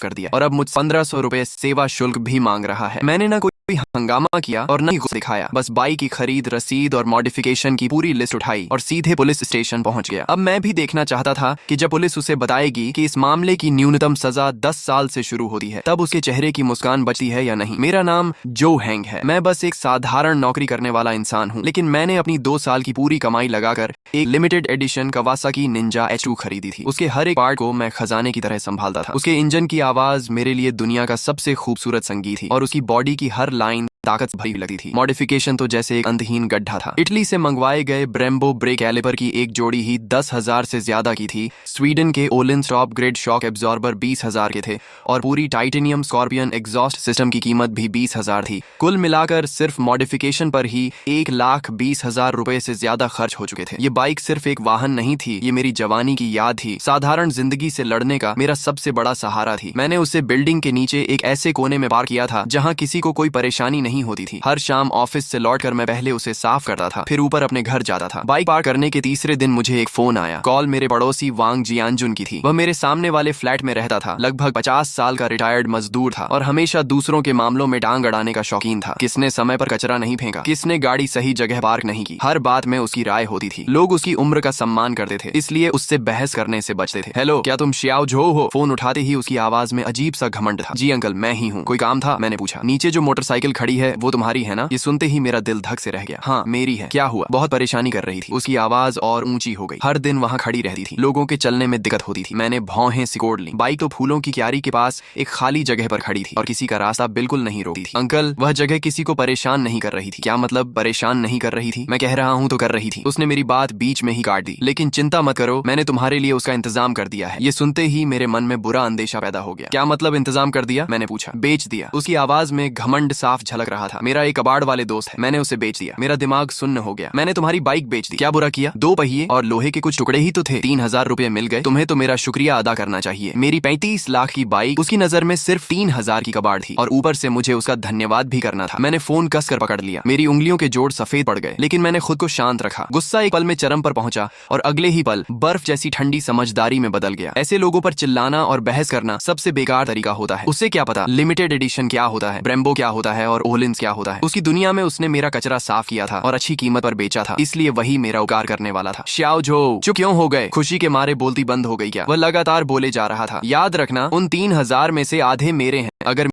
कर दिया और अब मुझ 1500 रुपए सेवा शुल्क भी मांग रहा है। मैंने ना कोई हंगामा किया और न ही गुस्सा दिखाया, बस बाइक की खरीद, रसीद और मॉडिफिकेशन की पूरी लिस्ट उठाई और सीधे पुलिस स्टेशन पहुंच गया। अब मैं भी देखना चाहता था कि जब पुलिस उसे बताएगी कि इस मामले की न्यूनतम सजा 10 साल से शुरू होती है, तब उसके चेहरे की मुस्कान बचती है या नहीं। मेरा नाम जो हैंग है, मैं बस एक साधारण नौकरी करने वाला इंसान हूँ, लेकिन मैंने अपनी 2 साल की पूरी कमाई लगाकर एक limited edition Kawasaki Ninja H2 खरीदी थी। उसके हर एक पार्ट को मैं खजाने की तरह संभालता था। उसके इंजन की आवाज मेरे लिए दुनिया का सबसे खूबसूरत संगीत थी और उसकी बॉडी की हर लाइन ताकत भरी लगती थी। मॉडिफिकेशन तो जैसे एक अंतहीन गड्ढा था। इटली से मंगवाए गए ब्रेम्बो ब्रेक कैलिपर की एक जोड़ी ही 10,000 से ज्यादा की थी। स्वीडन के Olin top grade shock absorber 20,000 के थे और पूरी टाइटेनियम स्कॉर्पियन एग्जॉस्ट सिस्टम की कीमत भी 20,000 थी। कुल मिलाकर सिर्फ मॉडिफिकेशन पर ही 1,20,000 रुपए से ज्यादा खर्च हो चुके थे। ये बाइक सिर्फ एक वाहन नहीं थी, ये मेरी जवानी की याद थी, साधारण जिंदगी से लड़ने का मेरा सबसे बड़ा सहारा थी। मैंने उसे बिल्डिंग के नीचे एक ऐसे कोने में पार्क किया था जहां किसी को कोई परेशानी नहीं होती थी। हर शाम ऑफिस से लौटकर मैं पहले उसे साफ करता था, फिर ऊपर अपने घर जाता था। बाइक पार्क करने के तीसरे दिन मुझे एक फोन आया। कॉल मेरे पड़ोसी वांग जियानजुन की थी। वह मेरे सामने वाले फ्लैट में रहता था। लगभग 50 साल का रिटायर्ड मजदूर था और हमेशा दूसरों के मामलों में टांग अड़ाने का शौकीन था। किसने समय पर कचरा नहीं फेंका, किसने गाड़ी सही जगह पार्क नहीं की, हर बात में उसकी राय होती थी। लोग उसकी उम्र का सम्मान करते थे, इसलिए उससे बहस करने से बचते थे। हेलो, क्या तुम श्याओ झो हो? फोन उठाते ही उसकी आवाज में अजीब सा घमंड था। जी अंकल, मैं ही हूँ। कोई काम था? मैंने पूछा। नीचे जो मोटरसाइकिल खड़ी है वो तुम्हारी है ना? ये सुनते ही मेरा दिल धक से रह गया। हाँ, मेरी है। क्या हुआ? बहुत परेशानी कर रही थी। उसकी आवाज और ऊंची हो गई। हर दिन वहाँ खड़ी रहती थी, लोगों के चलने में दिक्कत होती थी। मैंने भौहें सिकोड़ ली। बाइक तो फूलों की क्यारी के पास एक खाली जगह पर खड़ी थी और किसी का रास्ता बिल्कुल नहीं रोकती थी। अंकल, वह जगह किसी को परेशान नहीं कर रही थी। क्या मतलब परेशान नहीं कर रही थी? मैं कह रहा हूँ तो कर रही थी। उसने मेरी बात बीच में ही काट दी। लेकिन चिंता मत करो, मैंने तुम्हारे लिए उसका इंतजाम कर दिया है। ये सुनते ही मेरे मन में बुरा अंदेशा पैदा हो गया। क्या मतलब इंतजाम कर दिया? मैंने पूछा। बेच दिया। उसकी आवाज में घमंड साफ झलक रहा था। मेरा एक कबाड़ वाले दोस्त है, मैंने उसे बेच दिया। मेरा दिमाग सुन्न हो गया। मैंने तुम्हारी बाइक बेच दी। क्या बुरा किया? 2 पहिए और लोहे के कुछ टुकड़े ही तो थे। 3,000 रुपए मिल गए। तुम्हें तो मेरा शुक्रिया अदा करना चाहिए। मेरी 35 लाख की बाइक उसकी नजर में सिर्फ 3,000 की कबाड़ थी और ऊपर से मुझे उसका धन्यवाद भी करना था। मैंने फोन कसकर पकड़ लिया। मेरी उंगलियों के जोड़ सफेद पड़ गए, लेकिन मैंने खुद को शांत रखा। गुस्सा एक पल में चरम पर पहुंचा और अगले ही पल बर्फ जैसी ठंडी समझदारी में बदल गया। ऐसे लोगों पर चिल्लाना और बहस करना सबसे बेकार तरीका होता है। उसे क्या पता लिमिटेड एडिशन क्या होता है, ब्रेम्बो क्या होता है और ओलिन्स क्या होता है। उसकी दुनिया में उसने मेरा कचरा साफ किया था और अच्छी कीमत पर बेचा था, इसलिए वही मेरा उपकार करने वाला था। श्याओ झो, चुप क्यों हो गए? खुशी के मारे बोलती बंद हो गई क्या? वह लगातार बोले जा रहा था। याद रखना, उन 3,000 में से आधे मेरे हैं। अगर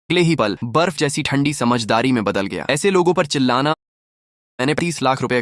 अगले ही पल बर्फ जैसी ठंडी समझदारी में बदल गया। ऐसे लोगों पर चिल्लाना। मैंने 30 लाख रुपए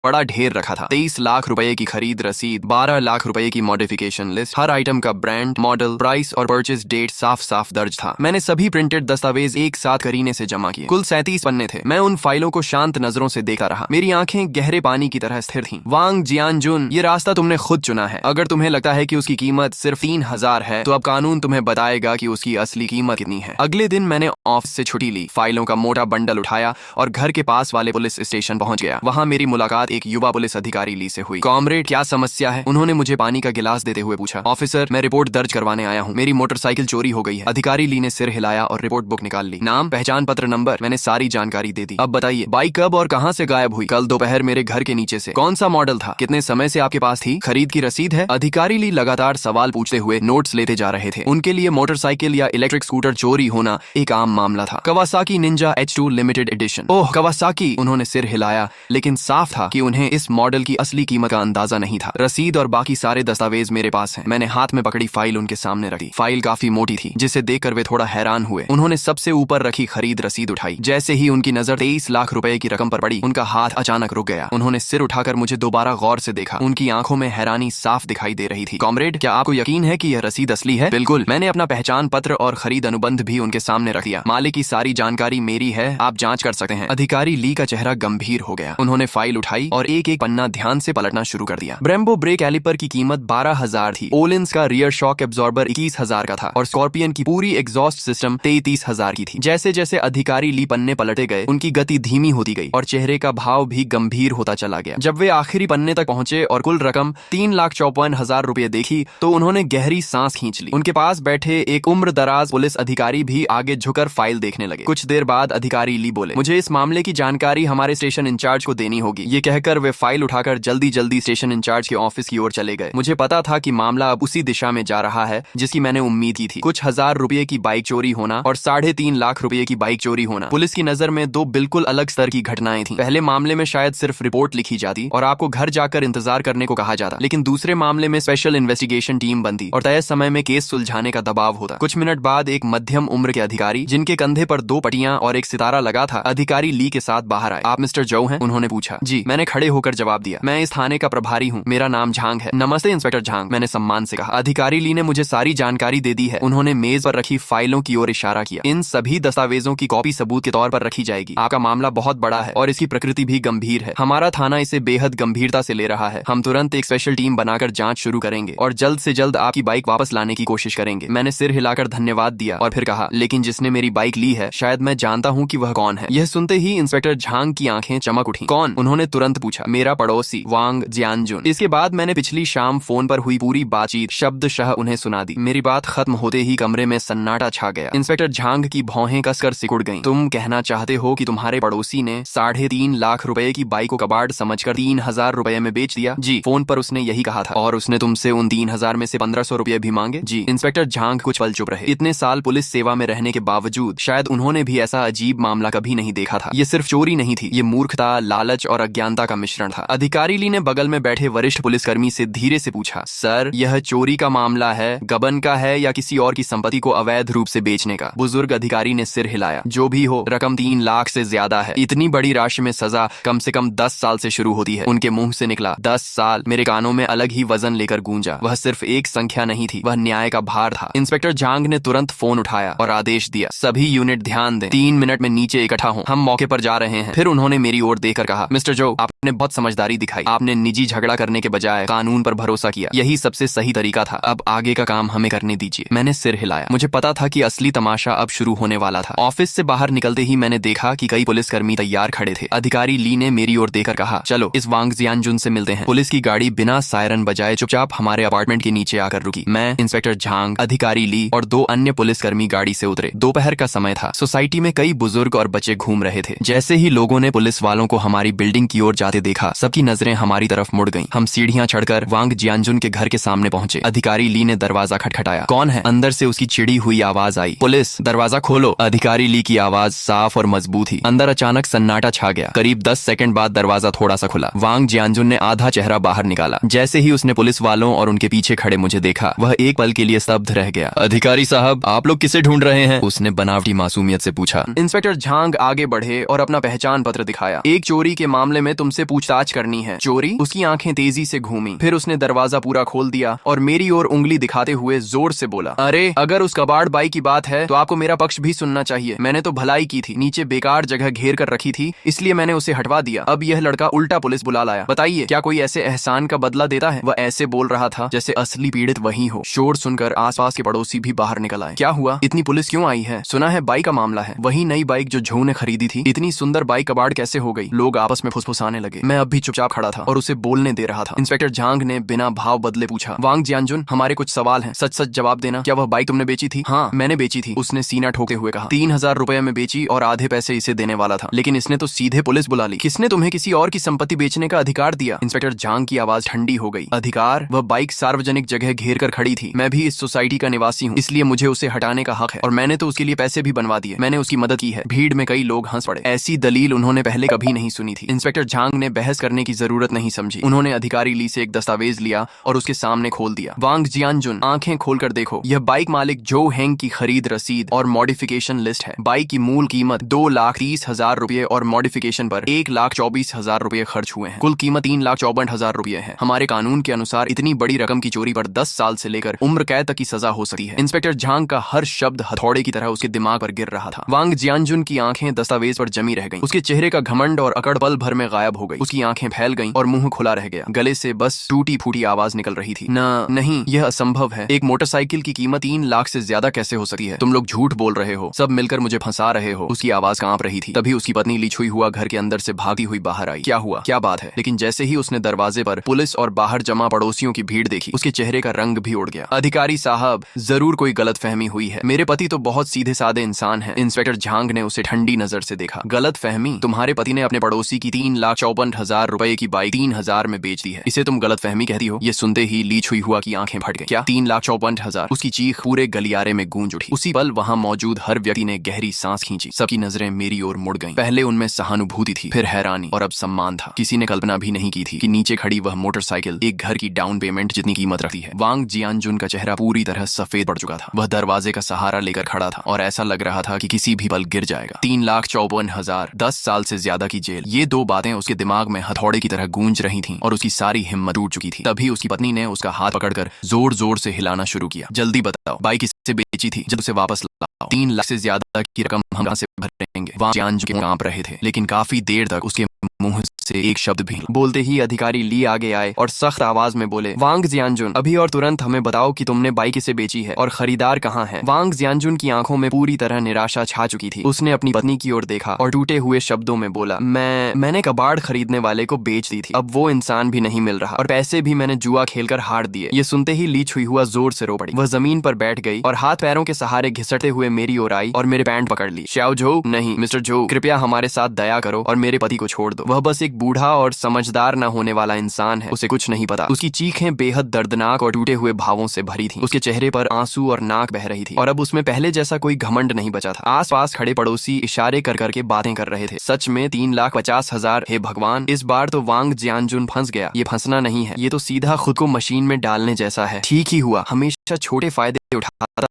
बड़ा ढेर रखा था। 23 लाख रुपए की खरीद रसीद, 12 लाख रुपए की मॉडिफिकेशन लिस्ट, हर आइटम का ब्रांड, मॉडल, प्राइस और परचेज डेट साफ साफ दर्ज था। मैंने सभी प्रिंटेड दस्तावेज एक साथ करीने से जमा किए। कुल 37 पन्ने थे। मैं उन फाइलों को शांत नजरों से देखता रहा। मेरी आंखें गहरे पानी की तरह स्थिर थीं। वांग जियानजुन, ये रास्ता तुमने खुद चुना है। अगर तुम्हें लगता है कि उसकी कीमत सिर्फ 3,000 है, तो अब कानून तुम्हें बताएगा कि उसकी असली कीमत कितनी है। अगले दिन मैंने ऑफिस से छुट्टी ली, फाइलों का मोटा बंडल उठाया और घर के पास वाले पुलिस स्टेशन पहुंच गया। वहां मेरी मुलाकात एक युवा पुलिस अधिकारी ली से हुई। कॉमरेड, क्या समस्या है? उन्होंने मुझे पानी का गिलास देते हुए पूछा। ऑफिसर, मैं रिपोर्ट दर्ज करवाने आया हूँ। मेरी मोटरसाइकिल चोरी हो गई है। अधिकारी ली ने सिर हिलाया और रिपोर्ट बुक निकाल ली। नाम, पहचान पत्र नंबर, मैंने सारी जानकारी दे दी। अब बताइए, बाइक कब और कहाँ से गायब हुई? कल दोपहर मेरे घर के नीचे से। कौन सा मॉडल था? कितने समय से आपके पास थी? खरीद की रसीद है? अधिकारी ली लगातार सवाल पूछते हुए नोट्स लेते जा रहे थे। उनके लिए मोटरसाइकिल या इलेक्ट्रिक स्कूटर चोरी होना एक आम मामला था। Kawasaki Ninja H2 limited edition. Oh, Kawasaki. उन्होंने सिर हिलाया, लेकिन साफ था कि उन्हें इस मॉडल की असली कीमत का अंदाजा नहीं था। रसीद और बाकी सारे दस्तावेज मेरे पास हैं। मैंने हाथ में पकड़ी फाइल उनके सामने रखी। फाइल काफी मोटी थी, जिसे देखकर वे थोड़ा हैरान हुए। उन्होंने सबसे ऊपर रखी खरीद रसीद उठाई। जैसे ही उनकी नजर 23 लाख रुपए की रकम पर पड़ी, उनका हाथ अचानक रुक गया। उन्होंने सिर उठाकर मुझे दोबारा गौर से देखा। उनकी आंखों में हैरानी साफ दिखाई दे रही थी। कॉमरेड, क्या आपको यकीन है कि यह रसीद असली है? बिल्कुल। मैंने अपना पहचान पत्र और खरीद अनुबंध भी उनके सामने रख दिया। मालिक की सारी जानकारी मेरी है, आप जांच कर सकते हैं। अधिकारी ली का चेहरा गंभीर हो गया। उन्होंने फाइल उठाई और एक एक पन्ना ध्यान से पलटना शुरू कर दिया। ब्रेम्बो ब्रेक कैलिपर की कीमत 12,000 थी। ओलिन्स का रियर शॉक एब्जॉर्बर 21,000 का था और स्कॉर्पियन की पूरी एग्जॉस्ट सिस्टम 33,000 की थी। जैसे जैसे अधिकारी ली पन्ने पलटे गए, उनकी गति धीमी होती गई और चेहरे का भाव भी गंभीर होता चला गया। जब वे आखिरी पन्ने तक पहुंचे और कुल रकम 3,54,000 रुपए देखी, तो उन्होंने गहरी सांस खींच ली। उनके पास बैठे एक उम्रदराज पुलिस अधिकारी भी आगे झुककर फाइल देखने लगे। कुछ देर बाद अधिकारी ली बोले, मुझे इस मामले की जानकारी हमारे स्टेशन इंचार्ज को देनी होगी। ये कहकर कहकर वे फाइल उठाकर जल्दी जल्दी स्टेशन इंचार्ज के ऑफिस की ओर चले गए। मुझे पता था कि मामला अब उसी दिशा में जा रहा है जिसकी मैंने उम्मीद की थी। कुछ हजार रुपए की बाइक चोरी होना और 3.5 लाख रुपए की बाइक चोरी होना पुलिस की नजर में दो बिल्कुल अलग स्तर की घटनाएं थी। पहले मामले में शायद सिर्फ रिपोर्ट लिखी जाती और आपको घर जाकर इंतजार करने को कहा जाता, लेकिन दूसरे मामले में स्पेशल इन्वेस्टिगेशन टीम बनती और तय समय में केस सुलझाने का दबाव होता। कुछ मिनट बाद एक मध्यम उम्र के अधिकारी जिनके कंधे पर 2 पट्टियां और एक सितारा लगा था, अधिकारी ली के साथ बाहर आए। आप मिस्टर जो हैं? उन्होंने पूछा। जी, मैंने खड़े होकर जवाब दिया। मैं इस थाने का प्रभारी हूँ, मेरा नाम झांग है। नमस्ते इंस्पेक्टर झांग, मैंने सम्मान से कहा। अधिकारी ली ने मुझे सारी जानकारी दे दी है। उन्होंने मेज पर रखी फाइलों की ओर इशारा किया। इन सभी दस्तावेजों की कॉपी सबूत के तौर पर रखी जाएगी। आपका मामला बहुत बड़ा है और इसकी प्रकृति भी गंभीर है। हमारा थाना इसे बेहद गंभीरता से ले रहा है। हम तुरंत एक स्पेशल टीम बनाकर जांच शुरू करेंगे और जल्द से जल्द आपकी बाइक वापस लाने की कोशिश करेंगे। मैंने सिर हिलाकर धन्यवाद दिया और फिर कहा, लेकिन जिसने मेरी बाइक ली है शायद मैं जानता हूँ कि वह कौन है। यह सुनते ही इंस्पेक्टर झांग की आंखें चमक उठी। कौन? उन्होंने तुरंत पूछा। मेरा पड़ोसी वांग जियानजुन। इसके बाद मैंने पिछली शाम फोन पर हुई पूरी बातचीत शब्दशः उन्हें सुना दी। मेरी बात खत्म होते ही कमरे में सन्नाटा छा गया। इंस्पेक्टर झांग की भौहें कसकर सिकुड़ गईं। तुम कहना चाहते हो कि तुम्हारे पड़ोसी ने 3.5 लाख रुपए की बाइक को कबाड़ समझकर 3,000 रुपए में बेच दिया? जी, फोन पर उसने यही कहा था। और उसने तुमसे उन 3,000 में से 1,500 रुपए भी मांगे? जी। इंस्पेक्टर झांग कुछ पल चुप रहे। इतने साल पुलिस सेवा में रहने के बावजूद शायद उन्होंने भी ऐसा अजीब मामला कभी नहीं देखा था। ये सिर्फ चोरी नहीं थी, ये मूर्खता, लालच और अज्ञानता का मिश्रण था। अधिकारी ली ने बगल में बैठे वरिष्ठ पुलिसकर्मी से धीरे से पूछा, सर, यह चोरी का मामला है, गबन का है या किसी और की संपत्ति को अवैध रूप से बेचने का? बुजुर्ग अधिकारी ने सिर हिलाया। जो भी हो, रकम 3 लाख से ज्यादा है। इतनी बड़ी राशि में सजा कम से कम 10 साल से शुरू होती है। उनके मुंह से निकला 10 साल। मेरे कानों में अलग ही वजन लेकर गूंजा। वह सिर्फ एक संख्या नहीं थी, वह न्याय का भार था। इंस्पेक्टर झांग ने तुरंत फोन उठाया और आदेश दिया, सभी यूनिट ध्यान दें, 3 मिनट में नीचे इकट्ठा हो, हम मौके पर जा रहे हैं। फिर उन्होंने मेरी ओर देखकर कहा, मिस्टर जो, आपने बहुत समझदारी दिखाई। आपने निजी झगड़ा करने के बजाय कानून पर भरोसा किया। यही सबसे सही तरीका था। अब आगे का काम हमें करने दीजिए। मैंने सिर हिलाया। मुझे पता था कि असली तमाशा अब शुरू होने वाला था। ऑफिस से बाहर निकलते ही मैंने देखा कि कई पुलिसकर्मी तैयार खड़े थे। अधिकारी ली ने मेरी ओर देखकर कहा, चलो इस वांग जियानजुन से मिलते हैं। पुलिस की गाड़ी बिना सायरन बजाए चुपचाप हमारे अपार्टमेंट के नीचे आकर रुकी। मैं, इंस्पेक्टर झांग, अधिकारी ली और 2 अन्य पुलिसकर्मी गाड़ी से उतरे। दोपहर का समय था। सोसाइटी में कई बुजुर्ग और बच्चे घूम रहे थे। जैसे ही लोगों ने पुलिस वालों को हमारी बिल्डिंग की ओर जाते देखा, सबकी नजरें हमारी तरफ मुड़ गईं। हम सीढ़ियां चढ़कर वांग जियानजुन के घर के सामने पहुंचे। अधिकारी ली ने दरवाजा खटखटाया। कौन है? अंदर से उसकी चिड़ी हुई आवाज आई। पुलिस, दरवाजा खोलो। अधिकारी ली की आवाज साफ और मजबूत थी। अंदर अचानक सन्नाटा छा गया। करीब 10 सेकंड बाद दरवाजा थोड़ा सा खुला। वांग जियानजुन ने आधा चेहरा बाहर निकाला। जैसे ही उसने पुलिस वालों और उनके पीछे खड़े मुझे देखा, वह एक पल के लिए स्तब्ध रह गया। अधिकारी साहब, आप लोग किसे ढूंढ रहे हैं? उसने बनावटी मासूमियत से पूछा। इंस्पेक्टर झांग आगे बढ़े और अपना पहचान पत्र दिखाया। एक चोरी के मामले में तुमसे पूछताछ करनी है। चोरी? उसकी आंखें तेजी से घूमी। फिर उसने दरवाजा पूरा खोल दिया और मेरी ओर उंगली दिखाते हुए जोर से बोला, अरे, अगर उस कबाड़ बाई की बात है तो आपको मेरा पक्ष भी सुनना चाहिए। मैंने तो भलाई की थी, नीचे बेकार जगह घेर कर रखी थी, इसलिए मैंने उसे हटवा दिया। अब यह लड़का उल्टा पुलिस बुला लाया। बताइए, क्या कोई ऐसे एहसान का बदला देता है? वह ऐसे बोल रहा था जैसे असली पीड़ित वही हो। शोर सुनकर आसपास के पड़ोसी भी बाहर निकल आए। क्या हुआ? इतनी पुलिस क्यों आई है? सुना है बाइक का मामला है। वही नई बाइक जो झो ने खरीदी थी। इतनी सुंदर बाइक कबाड़ कैसे हो गई? लोग आपस में फुसफुसाने लगे। मैं अब भी चुपचाप खड़ा था और उसे बोलने दे रहा था। इंस्पेक्टर झांग ने बिना भाव बदले पूछा, वांग जियानजुन, हमारे कुछ सवाल हैं, सच सच जवाब देना। क्या वह बाइक तुमने बेची थी? हाँ, मैंने बेची थी, उसने सीना ठोकते हुए कहा। 3,000 रुपए में बेची और आधे पैसे इसे देने वाला था, लेकिन इसने तो सीधे पुलिस बुला ली। किसने तुम्हें किसी और की संपत्ति बेचने का अधिकार दिया? इंस्पेक्टर झांग की आवाज ठंडी हो गई। अधिकार? वह बाइक सार्वजनिक जगह घेर कर खड़ी थी। मैं भी इस सोसाइटी का निवासी हूँ, इसलिए मुझे उसे हटाने का हक है और मैंने तो उसके लिए पैसे भी बनवा दिए। मैंने उसकी मदद की है। भीड़ में कई लोग हंस पड़े। ऐसी दलील उन्होंने पहले कभी नहीं सुनी थी। इंस्पेक्टर झांग ने बहस करने की जरूरत नहीं समझी। उन्होंने अधिकारी ली से एक दस्तावेज लिया और उसके सामने खोल दिया। वांग जियानजुन, आंखें खोलकर देखो, यह बाइक मालिक जो हेंग की खरीद रसीद और मॉडिफिकेशन लिस्ट है। बाइक की मूल कीमत 2,30,000 रुपए और मॉडिफिकेशन पर 1,24,000 रुपए खर्च हुए हैं। कुल कीमत 3,54,000 रुपए है। हमारे कानून के अनुसार इतनी बड़ी रकम की चोरी पर 10 साल से लेकर उम्र कैद तक की सजा हो सकती है। इंस्पेक्टर झांग का हर शब्द हथौड़े की तरह उसके दिमाग पर गिर रहा था। वांग जियानजुन की आंखें दस्तावेज पर जमी रह गईं। उसके चेहरे का घमंड और अकड़ पल भर में गायब हो गई। उसकी आंखें फैल गईं और मुंह खुला रह गया। गले से बस टूटी फूटी आवाज निकल रही थी, नहीं, यह असंभव है। एक मोटरसाइकिल की कीमत 3 लाख से ज्यादा कैसे हो सकती है? तुम लोग झूठ बोल रहे हो, सब मिलकर मुझे फंसा रहे हो। उसकी आवाज कांप रही थी। तभी उसकी पत्नी लिछुई हुआ घर के अंदर से भागी हुई बाहर आई। क्या हुआ? क्या बात है? लेकिन जैसे ही उसने दरवाजे पर पुलिस और बाहर जमा पड़ोसियों की भीड़ देखी, उसके चेहरे का रंग भी उड़ गया। अधिकारी साहब, जरूर कोई गलतफहमी हुई है। मेरे पति तो बहुत सीधे साधे इंसान है। इंस्पेक्टर झांग ने उसे ठंडी नजर से देखा। गलतफहमी? तुम्हारे पति ने अपने पड़ोसी की 3,24,000 3,54,000 रुपए की बाइक 3,000 में बेच दी है। इसे तुम गलतफहमी कहती हो? ये सुनते ही ली छुई हुआ की आंखें फट गई। क्या 3,54,000? उसकी चीख पूरे गलियारे में गूंज उठी। उसी पल वहां मौजूद हर व्यक्ति ने गहरी सांस खींची। सबकी नजरें मेरी ओर मुड़ गईं। पहले उनमें सहानुभूति थी, फिर हैरानी और अब सम्मान था। किसी ने कल्पना भी नहीं की थी कि नीचे खड़ी वह मोटरसाइकिल एक घर की डाउन पेमेंट जितनी कीमत रखती है। वांग जियानजुन का चेहरा पूरी तरह सफेद पड़ चुका था। वह दरवाजे का सहारा लेकर खड़ा था और ऐसा लग रहा था कि किसी भी पल गिर जाएगा। 3,54,000, 10 साल से ज्यादा की जेल, ये दो बातें उसके दिमाग में हथौड़े की तरह गूंज रही थीं और उसकी सारी हिम्मत टूट चुकी थी। तभी उसकी पत्नी ने उसका हाथ पकड़कर जोर जोर से हिलाना शुरू किया। जल्दी बताओ, बाइक किससे बेची थी? जब उसे वापस लाओ। 3 लाख से ज्यादा की रकम हम कहां से भरेंगे? वांग जियानजुन कांप रहे थे, लेकिन काफी देर तक उसके मुंह से एक शब्द भी। बोलते ही अधिकारी ली आगे आए और सख्त आवाज में बोले, वांग जियानजुन, अभी और तुरंत हमें बताओ कि तुमने बाइक किसे बेची है और खरीदार कहाँ है? वांग जियानजुन की आंखों में पूरी तरह निराशा छा चुकी थी। उसने अपनी पत्नी की ओर देखा और टूटे हुए शब्दों में बोला, मैंने कबाड़ खरीदने वाले को बेच दी थी। अब वो इंसान भी नहीं मिल रहा और पैसे भी मैंने जुआ खेलकर हार दिए। ये सुनते ही ली छुई हुआ जोर से रो पड़ी। वह जमीन पर बैठ गई और हाथ पैरों के सहारे घिसटते हुए मेरी ओर आई और मेरे पैंट पकड़ ली। श्याओ झो, नहीं मिस्टर झो, कृपया हमारे साथ दया करो और मेरे पति को छोड़ दो। वह बस एक बूढ़ा और समझदार न होने वाला इंसान है, उसे कुछ नहीं पता। उसकी चीखें बेहद दर्दनाक और टूटे हुए भावों से भरी थीं। उसके चेहरे पर आंसू और नाक बह रही थी और अब उसमें पहले जैसा कोई घमंड नहीं बचा था। आसपास खड़े पड़ोसी इशारे कर करके बातें कर रहे थे। सच में 3,50,000? हे भगवान, इस बार तो वांग जियानजुन फंस गया। ये फंसना नहीं है, ये तो सीधा खुद को मशीन में डालने जैसा है। ठीक ही हुआ, हमेशा छोटे फायदे उठाता था।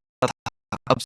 अब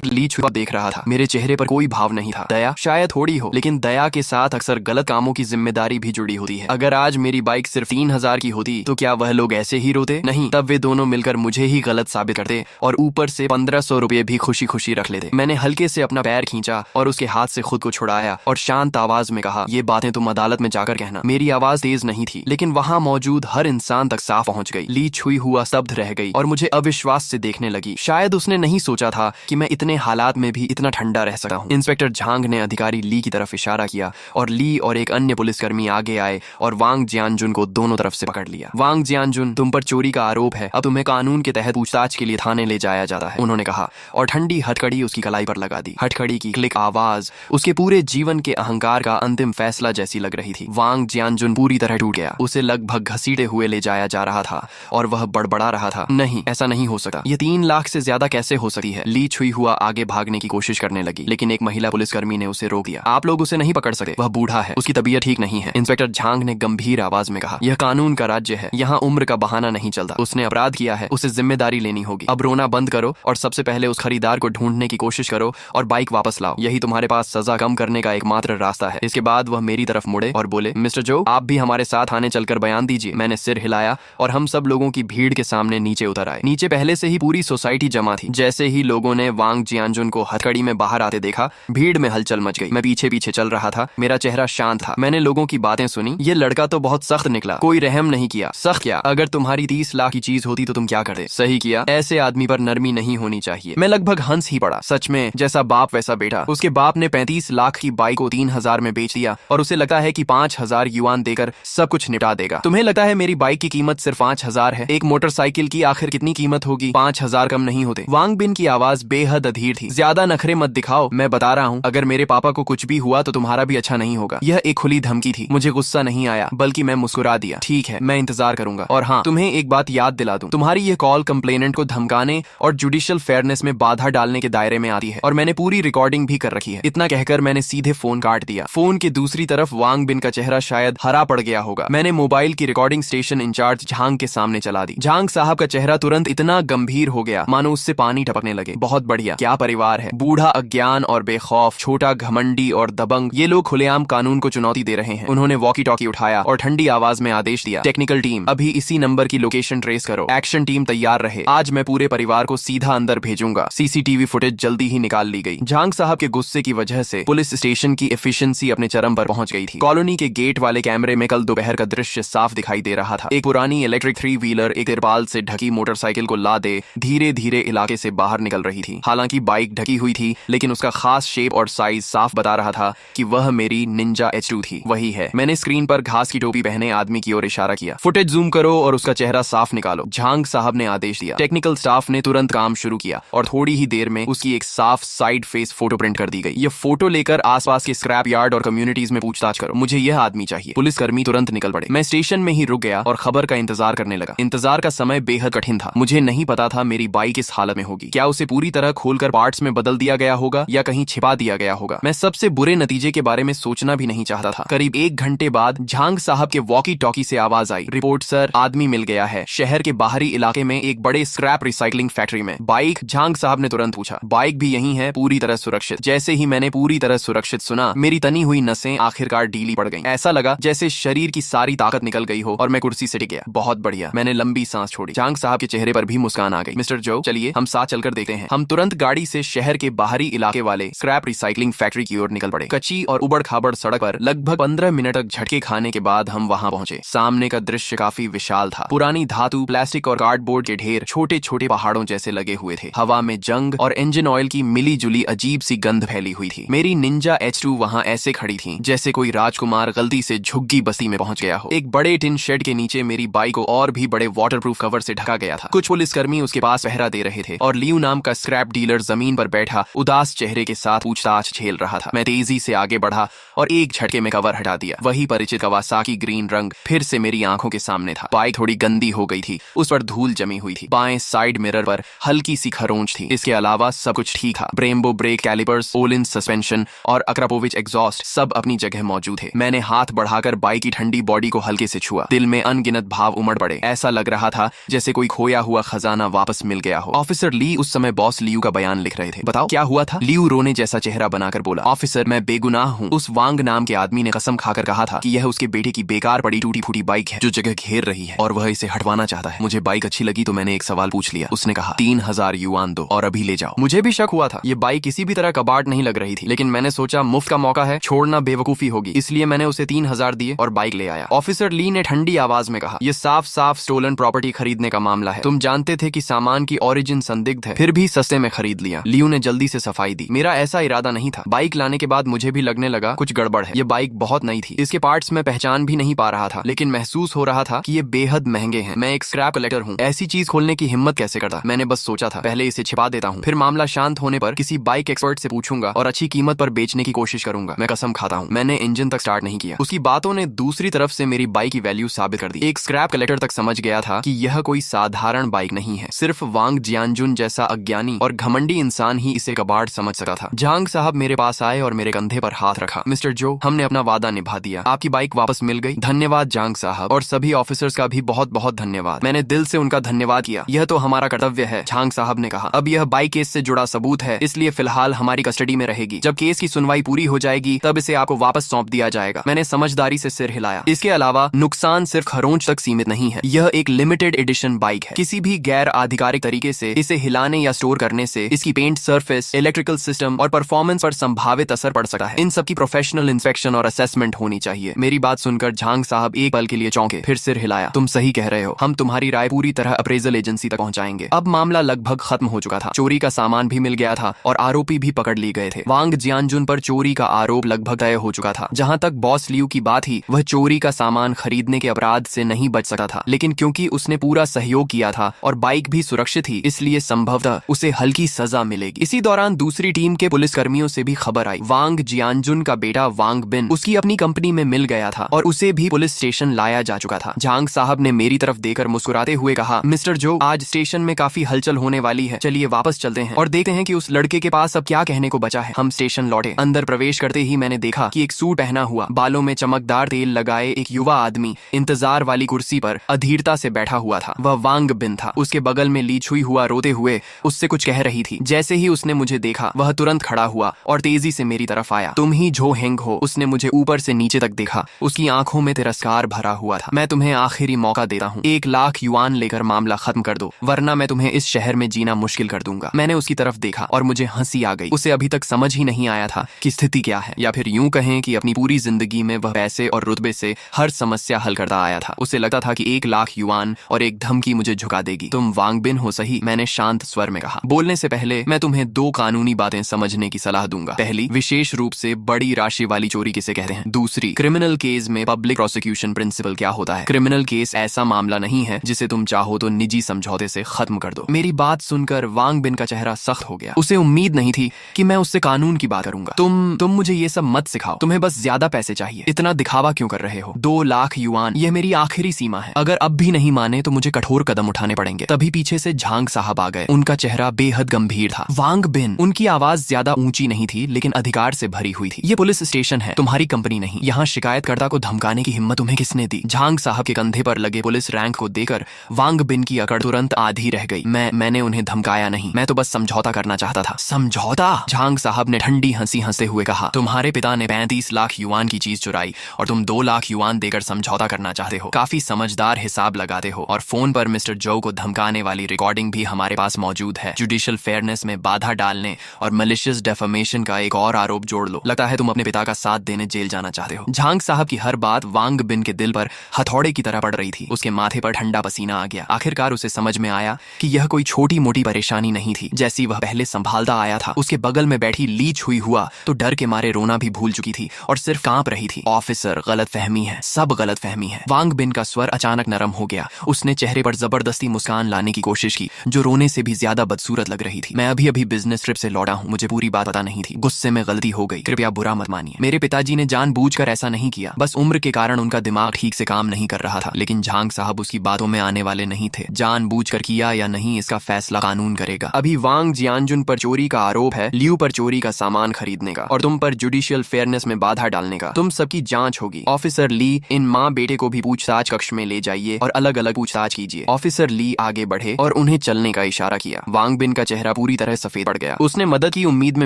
ली छुआ देख रहा था। मेरे चेहरे पर कोई भाव नहीं था। दया शायद थोड़ी हो, लेकिन दया के साथ अक्सर गलत कामों की जिम्मेदारी भी जुड़ी होती है। अगर आज मेरी बाइक सिर्फ 3,000 की होती तो क्या वह लोग ऐसे ही रोते? नहीं, तब वे दोनों मिलकर मुझे ही गलत साबित करते और ऊपर से 1,500 रुपए भी खुशी खुशी रख लेते। मैंने हल्के से अपना पैर खींचा और उसके हाथ से खुद को छुड़ाया और शांत आवाज में कहा, ये बातें तुम अदालत में जाकर कहना। मेरी आवाज तेज नहीं थी, लेकिन वहां मौजूद हर इंसान तक साफ पहुंच गई। ली छुई हुआ स्तब्ध रह गई और मुझे अविश्वास से देखने लगी। शायद उसने नहीं सोचा था कि मैं इतने हालात में भी इतना ठंडा रह सकता हूँ। इंस्पेक्टर झांग ने अधिकारी ली की तरफ इशारा किया और ली और एक अन्य पुलिसकर्मी आगे आए और वांग जियानजुन को दोनों तरफ से पकड़ लिया। वांग जियानजुन, तुम पर चोरी का आरोप है। अब तुम्हें कानून के तहत पूछताछ के लिए थाने ले जाया जाता है, उन्होंने कहा और ठंडी हथकड़ी उसकी कलाई पर लगा दी। हथकड़ी की क्लिक आवाज उसके पूरे जीवन के अहंकार का अंतिम फैसला जैसी लग रही थी। वांग जियानजुन पूरी तरह टूट गया। उसे लगभग घसीटे हुए ले जाया जा रहा था और वह बड़बड़ा रहा था, नहीं, ऐसा नहीं हो सकता। ये 3 लाख से ज्यादा कैसे हो सकती है? ली छुई हुआ आगे भागने की कोशिश करने लगी, लेकिन एक महिला पुलिसकर्मी ने उसे रोक दिया। आप लोग उसे नहीं पकड़ सकते, वह बूढ़ा है, उसकी तबीयत ठीक नहीं है। इंस्पेक्टर झांग ने गंभीर आवाज में कहा, यह कानून का राज्य है, यहाँ उम्र का बहाना नहीं चलता। उसने अपराध किया है, उसे जिम्मेदारी लेनी होगी। अब रोना बंद करो और सबसे पहले उस खरीदार को ढूंढने की कोशिश करो और बाइक वापस लाओ। यही तुम्हारे पास सजा कम करने का एकमात्र रास्ता है। इसके बाद वह मेरी तरफ मुड़े और बोले, मिस्टर जो, आप भी हमारे साथ थाने चलकर बयान दीजिए। मैंने सिर हिलाया और हम सब लोगों की भीड़ के सामने नीचे उतर आए। नीचे पहले से ही पूरी सोसाइटी जमा थी। जैसे ही लोगों ने वांग जियानजुन को हथकड़ी में बाहर आते देखा, भीड़ में हलचल मच गई। मैं पीछे पीछे चल रहा था, मेरा चेहरा शांत था। मैंने लोगों की बातें सुनी। ये लड़का तो बहुत सख्त निकला, कोई रहम नहीं किया। सख्त क्या? अगर तुम्हारी 30 लाख की चीज होती तो तुम क्या करते? सही किया, ऐसे आदमी पर नरमी नहीं होनी चाहिए। मैं लगभग हंस ही पड़ा। सच में, जैसा बाप वैसा बेटा। उसके बाप ने 35 लाख की बाइक को 3,000 में बेच दिया और उसे लगता है कि 5,000 युआन देकर सब कुछ निपटा देगा। तुम्हें लगता है मेरी बाइक की कीमत सिर्फ 5,000 है? एक मोटरसाइकिल की आखिर कितनी कीमत होगी? 5,000 कम नहीं होते। वांग बिन की आवाज बेहद अधीर थी। ज्यादा नखरे मत दिखाओ, मैं बता रहा हूँ, अगर मेरे पापा को कुछ भी हुआ तो तुम्हारा भी अच्छा नहीं होगा। यह एक खुली धमकी थी। मुझे गुस्सा नहीं आया, बल्कि मैं मुस्कुरा दिया। ठीक है, मैं इंतजार करूंगा। और हाँ, तुम्हें एक बात याद दिला दूं, तुम्हारी ये कॉल कंप्लेनेंट को धमकाने और जुडिशियल फेयरनेस में बाधा डालने के दायरे में आती है और मैंने पूरी रिकॉर्डिंग भी कर रखी है। इतना कहकर मैंने सीधे फोन काट दिया। फोन के दूसरी तरफ वांग बिन का चेहरा शायद हरा पड़ गया होगा। मैंने मोबाइल की रिकॉर्डिंग स्टेशन इंचार्ज झांग के सामने चला दी। झांग साहब का चेहरा तुरंत इतना गंभीर हो गया मानो उससे पानी टपकने लगे। बहुत बढ़िया, क्या परिवार है। बूढ़ा अज्ञान और बेखौफ, छोटा घमंडी और दबंग, ये लोग खुलेआम कानून को चुनौती दे रहे हैं। उन्होंने वॉकी टॉकी उठाया और ठंडी आवाज में आदेश दिया, टेक्निकल टीम, अभी इसी नंबर की लोकेशन ट्रेस करो। एक्शन टीम तैयार रहे। आज मैं पूरे परिवार को सीधा अंदर भेजूंगा। सीसीटीवी फुटेज जल्दी ही निकाल ली गई। झांग साहब के गुस्से की वजह से पुलिस स्टेशन की एफिशिएंसी अपने चरम पर पहुंच गई थी। कॉलोनी के गेट वाले कैमरे में कल दोपहर का दृश्य साफ दिखाई दे रहा था। एक पुरानी इलेक्ट्रिक 3 व्हीलर एक तिरपाल से ढकी मोटरसाइकिल को लादे धीरे धीरे इलाके से बाहर निकल रही रही थी। हालांकि बाइक ढकी हुई थी, लेकिन उसका खास शेप और साइज साफ बता रहा था कि वह मेरी निंजा H2 थी। वही है। मैंने स्क्रीन पर घास की टोपी पहने आदमी की ओर इशारा किया। फुटेज जूम करो और उसका चेहरा साफ निकालो, झांग साहब ने आदेश दिया। टेक्निकल स्टाफ ने तुरंत काम शुरू किया और थोड़ी ही देर में उसकी एक साफ साइड फेस फोटो प्रिंट कर दी गई। यह फोटो लेकर आसपास के स्क्रैप यार्ड और कम्युनिटीज में पूछताछ करो, मुझे यह आदमी चाहिए। पुलिसकर्मी तुरंत निकल पड़े। मैं स्टेशन में ही रुक गया और खबर का इंतजार करने लगा। इंतजार का समय बेहद कठिन था। मुझे नहीं पता था मेरी बाइक किस हालत में होगी। क्या उसे पूरी तरह खोलकर पार्ट्स में बदल दिया गया होगा या कहीं छिपा दिया गया होगा। मैं सबसे बुरे नतीजे के बारे में सोचना भी नहीं चाहता था। करीब 1 घंटे बाद झांग साहब के वॉकी टॉकी से आवाज आई, रिपोर्ट सर, आदमी मिल गया है शहर के बाहरी इलाके में एक बड़े स्क्रैप रिसाइकलिंग फैक्ट्री में। बाइक? झांग साहब ने तुरंत पूछा। बाइक भी यही है, पूरी तरह सुरक्षित। जैसे ही मैंने पूरी तरह सुरक्षित सुना, मेरी तनी हुई नसें आखिरकार ढीली पड़ गईं। ऐसा लगा जैसे शरीर की सारी ताकत निकल गई हो और मैं कुर्सी से टिक गया। बहुत बढ़िया, मैंने लंबी सांस छोड़ी। झांग साहब के चेहरे पर भी मुस्कान आ गई। मिस्टर जो, चलिए हम साथ चलकर देखते हैं। हम तुरंत गाड़ी से शहर के बाहरी इलाके वाले स्क्रैप रिसाइकलिंग फैक्ट्री की ओर निकल पड़े। कच्ची और उबड़ खाबड़ सड़क पर लगभग 15 मिनट तक झटके खाने के बाद हम वहां पहुंचे। सामने का दृश्य काफी विशाल था। पुरानी धातु, प्लास्टिक और कार्डबोर्ड के ढेर छोटे छोटे पहाड़ों जैसे लगे हुए थे। हवा में जंग और इंजन ऑयल की मिली जुली अजीब सी गंध फैली हुई थी। मेरी निंजा H2 वहां ऐसे खड़ी थी जैसे कोई राजकुमार गलती से झुग्गी बस्ती में पहुंच गया हो। एक बड़े टिन शेड के नीचे मेरी बाइक को और भी बड़े वाटरप्रूफ कवर से ढका गया था। कुछ पुलिसकर्मी उसके पास पहरा दे रहे थे और लियू नाम का स्क्रैप डीलर जमीन पर बैठा उदास चेहरे के साथ पूछताछ झेल रहा था। मैं तेजी से आगे बढ़ा और एक झटके में कवर हटा दिया। वही परिचित कवासाकी ग्रीन रंग फिर से मेरी आंखों के सामने था। बाइक थोड़ी गंदी हो गई थी, उस पर धूल जमी हुई थी। बाएं साइड मिरर पर हल्की सी खरोंच थी। इसके अलावा सब कुछ ठीक था। Brembo brake calipers, Olin suspension और अक्रापोविच एग्जॉस्ट सब अपनी जगह मौजूद थे। मैंने हाथ बढ़ाकर बाइक की ठंडी बॉडी को हल्के से छुआ। दिल में अनगिनत भाव उमड़ पड़े। ऐसा लग रहा था जैसे कोई खोया हुआ खजाना वापस मिल गया हो। ऑफिसर ली उस समय बॉस लियू का बयान लिख रहे थे। बताओ क्या हुआ था? लियू रोने जैसा चेहरा बनाकर बोला। ऑफिसर, मैं बेगुनाह हूँ। उस वांग नाम के आदमी ने कसम खाकर कहा था कि यह उसके बेटे की बेकार पड़ी टूटी फूटी बाइक है जो जगह घेर रही है और वह इसे हटवाना चाहता है। मुझे बाइक अच्छी लगी तो मैंने एक सवाल पूछ लिया। उसने कहा 3000 युआन दो और अभी ले जाओ। मुझे भी शक हुआ था। ये बाइक किसी भी तरह कबाड़ नहीं लग रही थी, लेकिन मैंने सोचा मुफ्त का मौका है, छोड़ना बेवकूफी होगी, इसलिए मैंने उसे 3000 दिए और बाइक ले आया। ऑफिसर ली ने ठंडी आवाज में कहा, यह साफ साफ स्टोलन प्रॉपर्टी खरीदने का मामला है। तुम जानते थे कि सामान की ओरिजिन संदिग्ध है, फिर भी सस्ते में खरीद लिया। लियू ने जल्दी से सफाई दी। मेरा ऐसा इरादा नहीं था। बाइक लाने के बाद मुझे भी लगने लगा कुछ गड़बड़ है। ये बाइक बहुत नई थी, इसके पार्ट्स में पहचान भी नहीं पा रहा था, लेकिन महसूस हो रहा था कि ये बेहद महंगे हैं। मैं एक स्क्रैप कलेक्टर हूँ, ऐसी चीज खोलने की हिम्मत कैसे करता। मैंने बस सोचा था पहले इसे छिपा देता हूँ, फिर मामला शांत होने पर किसी बाइक एक्सपर्ट से पूछूंगा और अच्छी कीमत पर बेचने की कोशिश करूंगा। मैं कसम खाता हूँ मैंने इंजन तक स्टार्ट नहीं किया। उसकी बातों ने दूसरी तरफ से मेरी बाइक की वैल्यू साबित कर दी। एक स्क्रैप कलेक्टर तक समझ गया था कि यह कोई साधारण बाइक नहीं है। सिर्फ वांग जियानजुन जैसा अज्ञानी और घमंडी इंसान ही इसे कबाड़ समझ सकता था। झांग साहब मेरे पास आए और मेरे कंधे पर हाथ रखा। मिस्टर जो, हमने अपना वादा निभा दिया, आपकी बाइक वापस मिल गई। धन्यवाद झांग साहब, और सभी ऑफिसर्स का भी बहुत बहुत धन्यवाद। मैंने दिल से उनका धन्यवाद किया। यह तो हमारा कर्तव्य है, झांग साहब ने कहा। अब यह बाइक केस से जुड़ा सबूत है, इसलिए फिलहाल हमारी कस्टडी में रहेगी। जब केस की सुनवाई पूरी हो जाएगी तब इसे आपको वापस सौंप दिया जाएगा। मैंने समझदारी से सिर हिलाया। इसके अलावा नुकसान सिर्फ खरोंच तक सीमित नहीं है। यह एक लिमिटेड एडिशन बाइक है। किसी भी गैर आधिकारिक तरीके से इसे हिलाने या स्टोर करने से इसकी पेंट सरफेस, इलेक्ट्रिकल सिस्टम और परफॉर्मेंस पर संभावित असर पड़ सकता है। इन सब की प्रोफेशनल इंस्पेक्शन और असेसमेंट होनी चाहिए। मेरी बात सुनकर झांग साहब एक पल के लिए चौंके, फिर सिर हिलाया। तुम सही कह रहे हो, हम तुम्हारी राय पूरी तरह अप्रेजल एजेंसी तक पहुंचाएंगे। अब मामला लगभग खत्म हो चुका था। चोरी का सामान भी मिल गया था और आरोपी भी पकड़ लिए गए थे। वांग जियानजुन पर चोरी का आरोप लगभग तय हो चुका था। जहां तक बॉस लियू की बात ही, वह चोरी का सामान खरीदने के अपराध से नहीं बच सका था, लेकिन क्योंकि उसने पूरा सहयोग किया था और बाइक भी सुरक्षित थी, इसलिए संभवतः उसे हल्की सजा मिलेगी। इसी दौरान दूसरी टीम के पुलिसकर्मियों से भी खबर आई। वांग जियानजुन का बेटा वांग बिन उसकी अपनी कंपनी में मिल गया था और उसे भी पुलिस स्टेशन लाया जा चुका था। झांग साहब ने मेरी तरफ देखकर मुस्कुराते हुए कहा, मिस्टर जो, आज स्टेशन में काफी हलचल होने वाली है, चलिए वापस चलते हैं और देखते हैं कि उस लड़के के पास अब क्या कहने को बचा है। हम स्टेशन लौटे। अंदर प्रवेश करते ही मैंने देखा कि एक सूट पहना हुआ, बालों में चमकदार तेल लगाए एक युवा आदमी इंतजार वाली कुर्सी पर अधीरता से बैठा हुआ था। वह वांग बिन था। उसके बगल में ली छुई हुआ रोते हुए उससे कुछ कह रही थी। जैसे ही उसने मुझे देखा, वह तुरंत खड़ा हुआ और तेजी से मेरी तरफ आया। तुम ही जो हेंग हो? उसने मुझे ऊपर से नीचे तक देखा। उसकी आंखों में तिरस्कार भरा हुआ था। मैं तुम्हें आखिरी मौका देता हूँ, 1,00,000 युआन लेकर मामला खत्म कर दो, वरना मैं तुम्हें इस शहर में जीना मुश्किल कर दूंगा। मैंने उसकी तरफ देखा और मुझे हंसी आ गई। उसे अभी तक समझ ही नहीं आया था कि स्थिति क्या है, या फिर यूं कहें कि अपनी पूरी जिंदगी में वह पैसे और रुतबे से हर समस्या हल करता आया था। उसे लगता था कि 1,00,000 युआन और एक धमकी मुझे झुका देगी। तुम वांग बिन हो सही? मैंने शांत स्वर में कहा। बोलने से पहले मैं तुम्हें 2 कानूनी बातें समझने की सलाह दूंगा। पहली, विशेष रूप से बड़ी राशि वाली चोरी किसे कहते हैं। दूसरी, क्रिमिनल केस में पब्लिक प्रोसिक्यूशन प्रिंसिपल क्या होता है। क्रिमिनल केस ऐसा मामला नहीं है जिसे तुम चाहो तो निजी समझौते से खत्म कर दो। मेरी बात सुनकर वांग बिन का चेहरा सख्त हो गया। उसे उम्मीद नहीं थी कि मैं उससे कानून की बात करूंगा। तुम मुझे ये सब मत सिखाओ। तुम्हें बस ज्यादा पैसे चाहिए। इतना दिखावा क्यों कर रहे हो? 2 लाख युआन, यह मेरी आखिरी सीमा है। अगर अब भी नहीं माने तो मुझे कठोर कदम उठाने पड़ेंगे। तभी पीछे से झांग साहब आ गए। उनका चेहरा बेहद गंभीर था। वांग बिन, उनकी आवाज ज्यादा ऊंची नहीं थी लेकिन अधिकार से भरी हुई थी। ये पुलिस स्टेशन है, तुम्हारी कंपनी नहीं। यहाँ शिकायतकर्ता को धमकाने की हिम्मत तुम्हें किसने दी? झांग साहब के कंधे पर लगे पुलिस रैंक को देकर वांग बिन की अकड़ तुरंत आधी रह गई। मैंने उन्हें धमकाया नहीं, मैं तो बस समझौता करना चाहता था। समझौता? झांग साहब ने ठंडी हंसी हंसते हुए कहा, तुम्हारे पिता ने 35 लाख युआन की चीज चुराई और तुम 2 लाख युआन देकर समझौता करना चाहते हो। काफी समझदार हिसाब लगाते हो। और फोन पर मिस्टर जो को धमकाने वाली रिकॉर्डिंग भी हमारे पास मौजूद है। जुडिशियल फेयरनेस में बाधा डालने और मलिशियस डेफमेशन का एक और आरोप जोड़ लो। लगता है तुम अपने पिता का साथ देने जेल जाना चाहते हो। झांग साहब की हर बात वांग बिन के दिल पर हथौड़े की तरह पड़ रही थी। उसके माथे पर ठंडा पसीना आ गया। आखिरकार उसे समझ में आया कि यह कोई छोटी मोटी परेशानी नहीं थी जैसी वह पहले संभालता आया था। उसके बगल में बैठी ली छुई हुआ तो डर के मारे रोना भी भूल चुकी थी और सिर्फ कांप रही थी। ऑफिसर, गलतफहमी है, सब गलतफहमी है। वांग बिन का स्वर अचानक नरम हो गया। उसने चेहरे पर जबरदस्ती मुस्कान लाने की कोशिश की जो रोने से भी ज्यादा बदसूरत लग रही थी। मैं अभी अभी बिजनेस ट्रिप से लौटा हूँ, मुझे पूरी बात पता नहीं थी। गुस्से में गलती हो गई, कृपया बुरा मत मानिए। मेरे पिताजी ने जानबूझकर ऐसा नहीं किया, बस उम्र के कारण उनका दिमाग ठीक से काम नहीं कर रहा था। लेकिन झांग साहब उसकी बातों में आने वाले नहीं थे। जानबूझकर किया या नहीं इसका फैसला कानून करेगा। अभी वांग जियानजुन पर चोरी का आरोप है, लियू पर चोरी का सामान खरीदने का और तुम पर जुडिशियल फेयरनेस में बाधा डालने का। तुम सबकी जांच होगी। ऑफिसर ली, इन माँ बेटे को भी पूछताछ कक्ष में ले जाइए और अलग अलग पूछताछ कीजिए। ऑफिसर ली आगे बढ़े और उन्हें चलने का इशारा किया। वांग बिन का चेहरा पूरी तरह सफेद पड़ गया। उसने मदद की उम्मीद में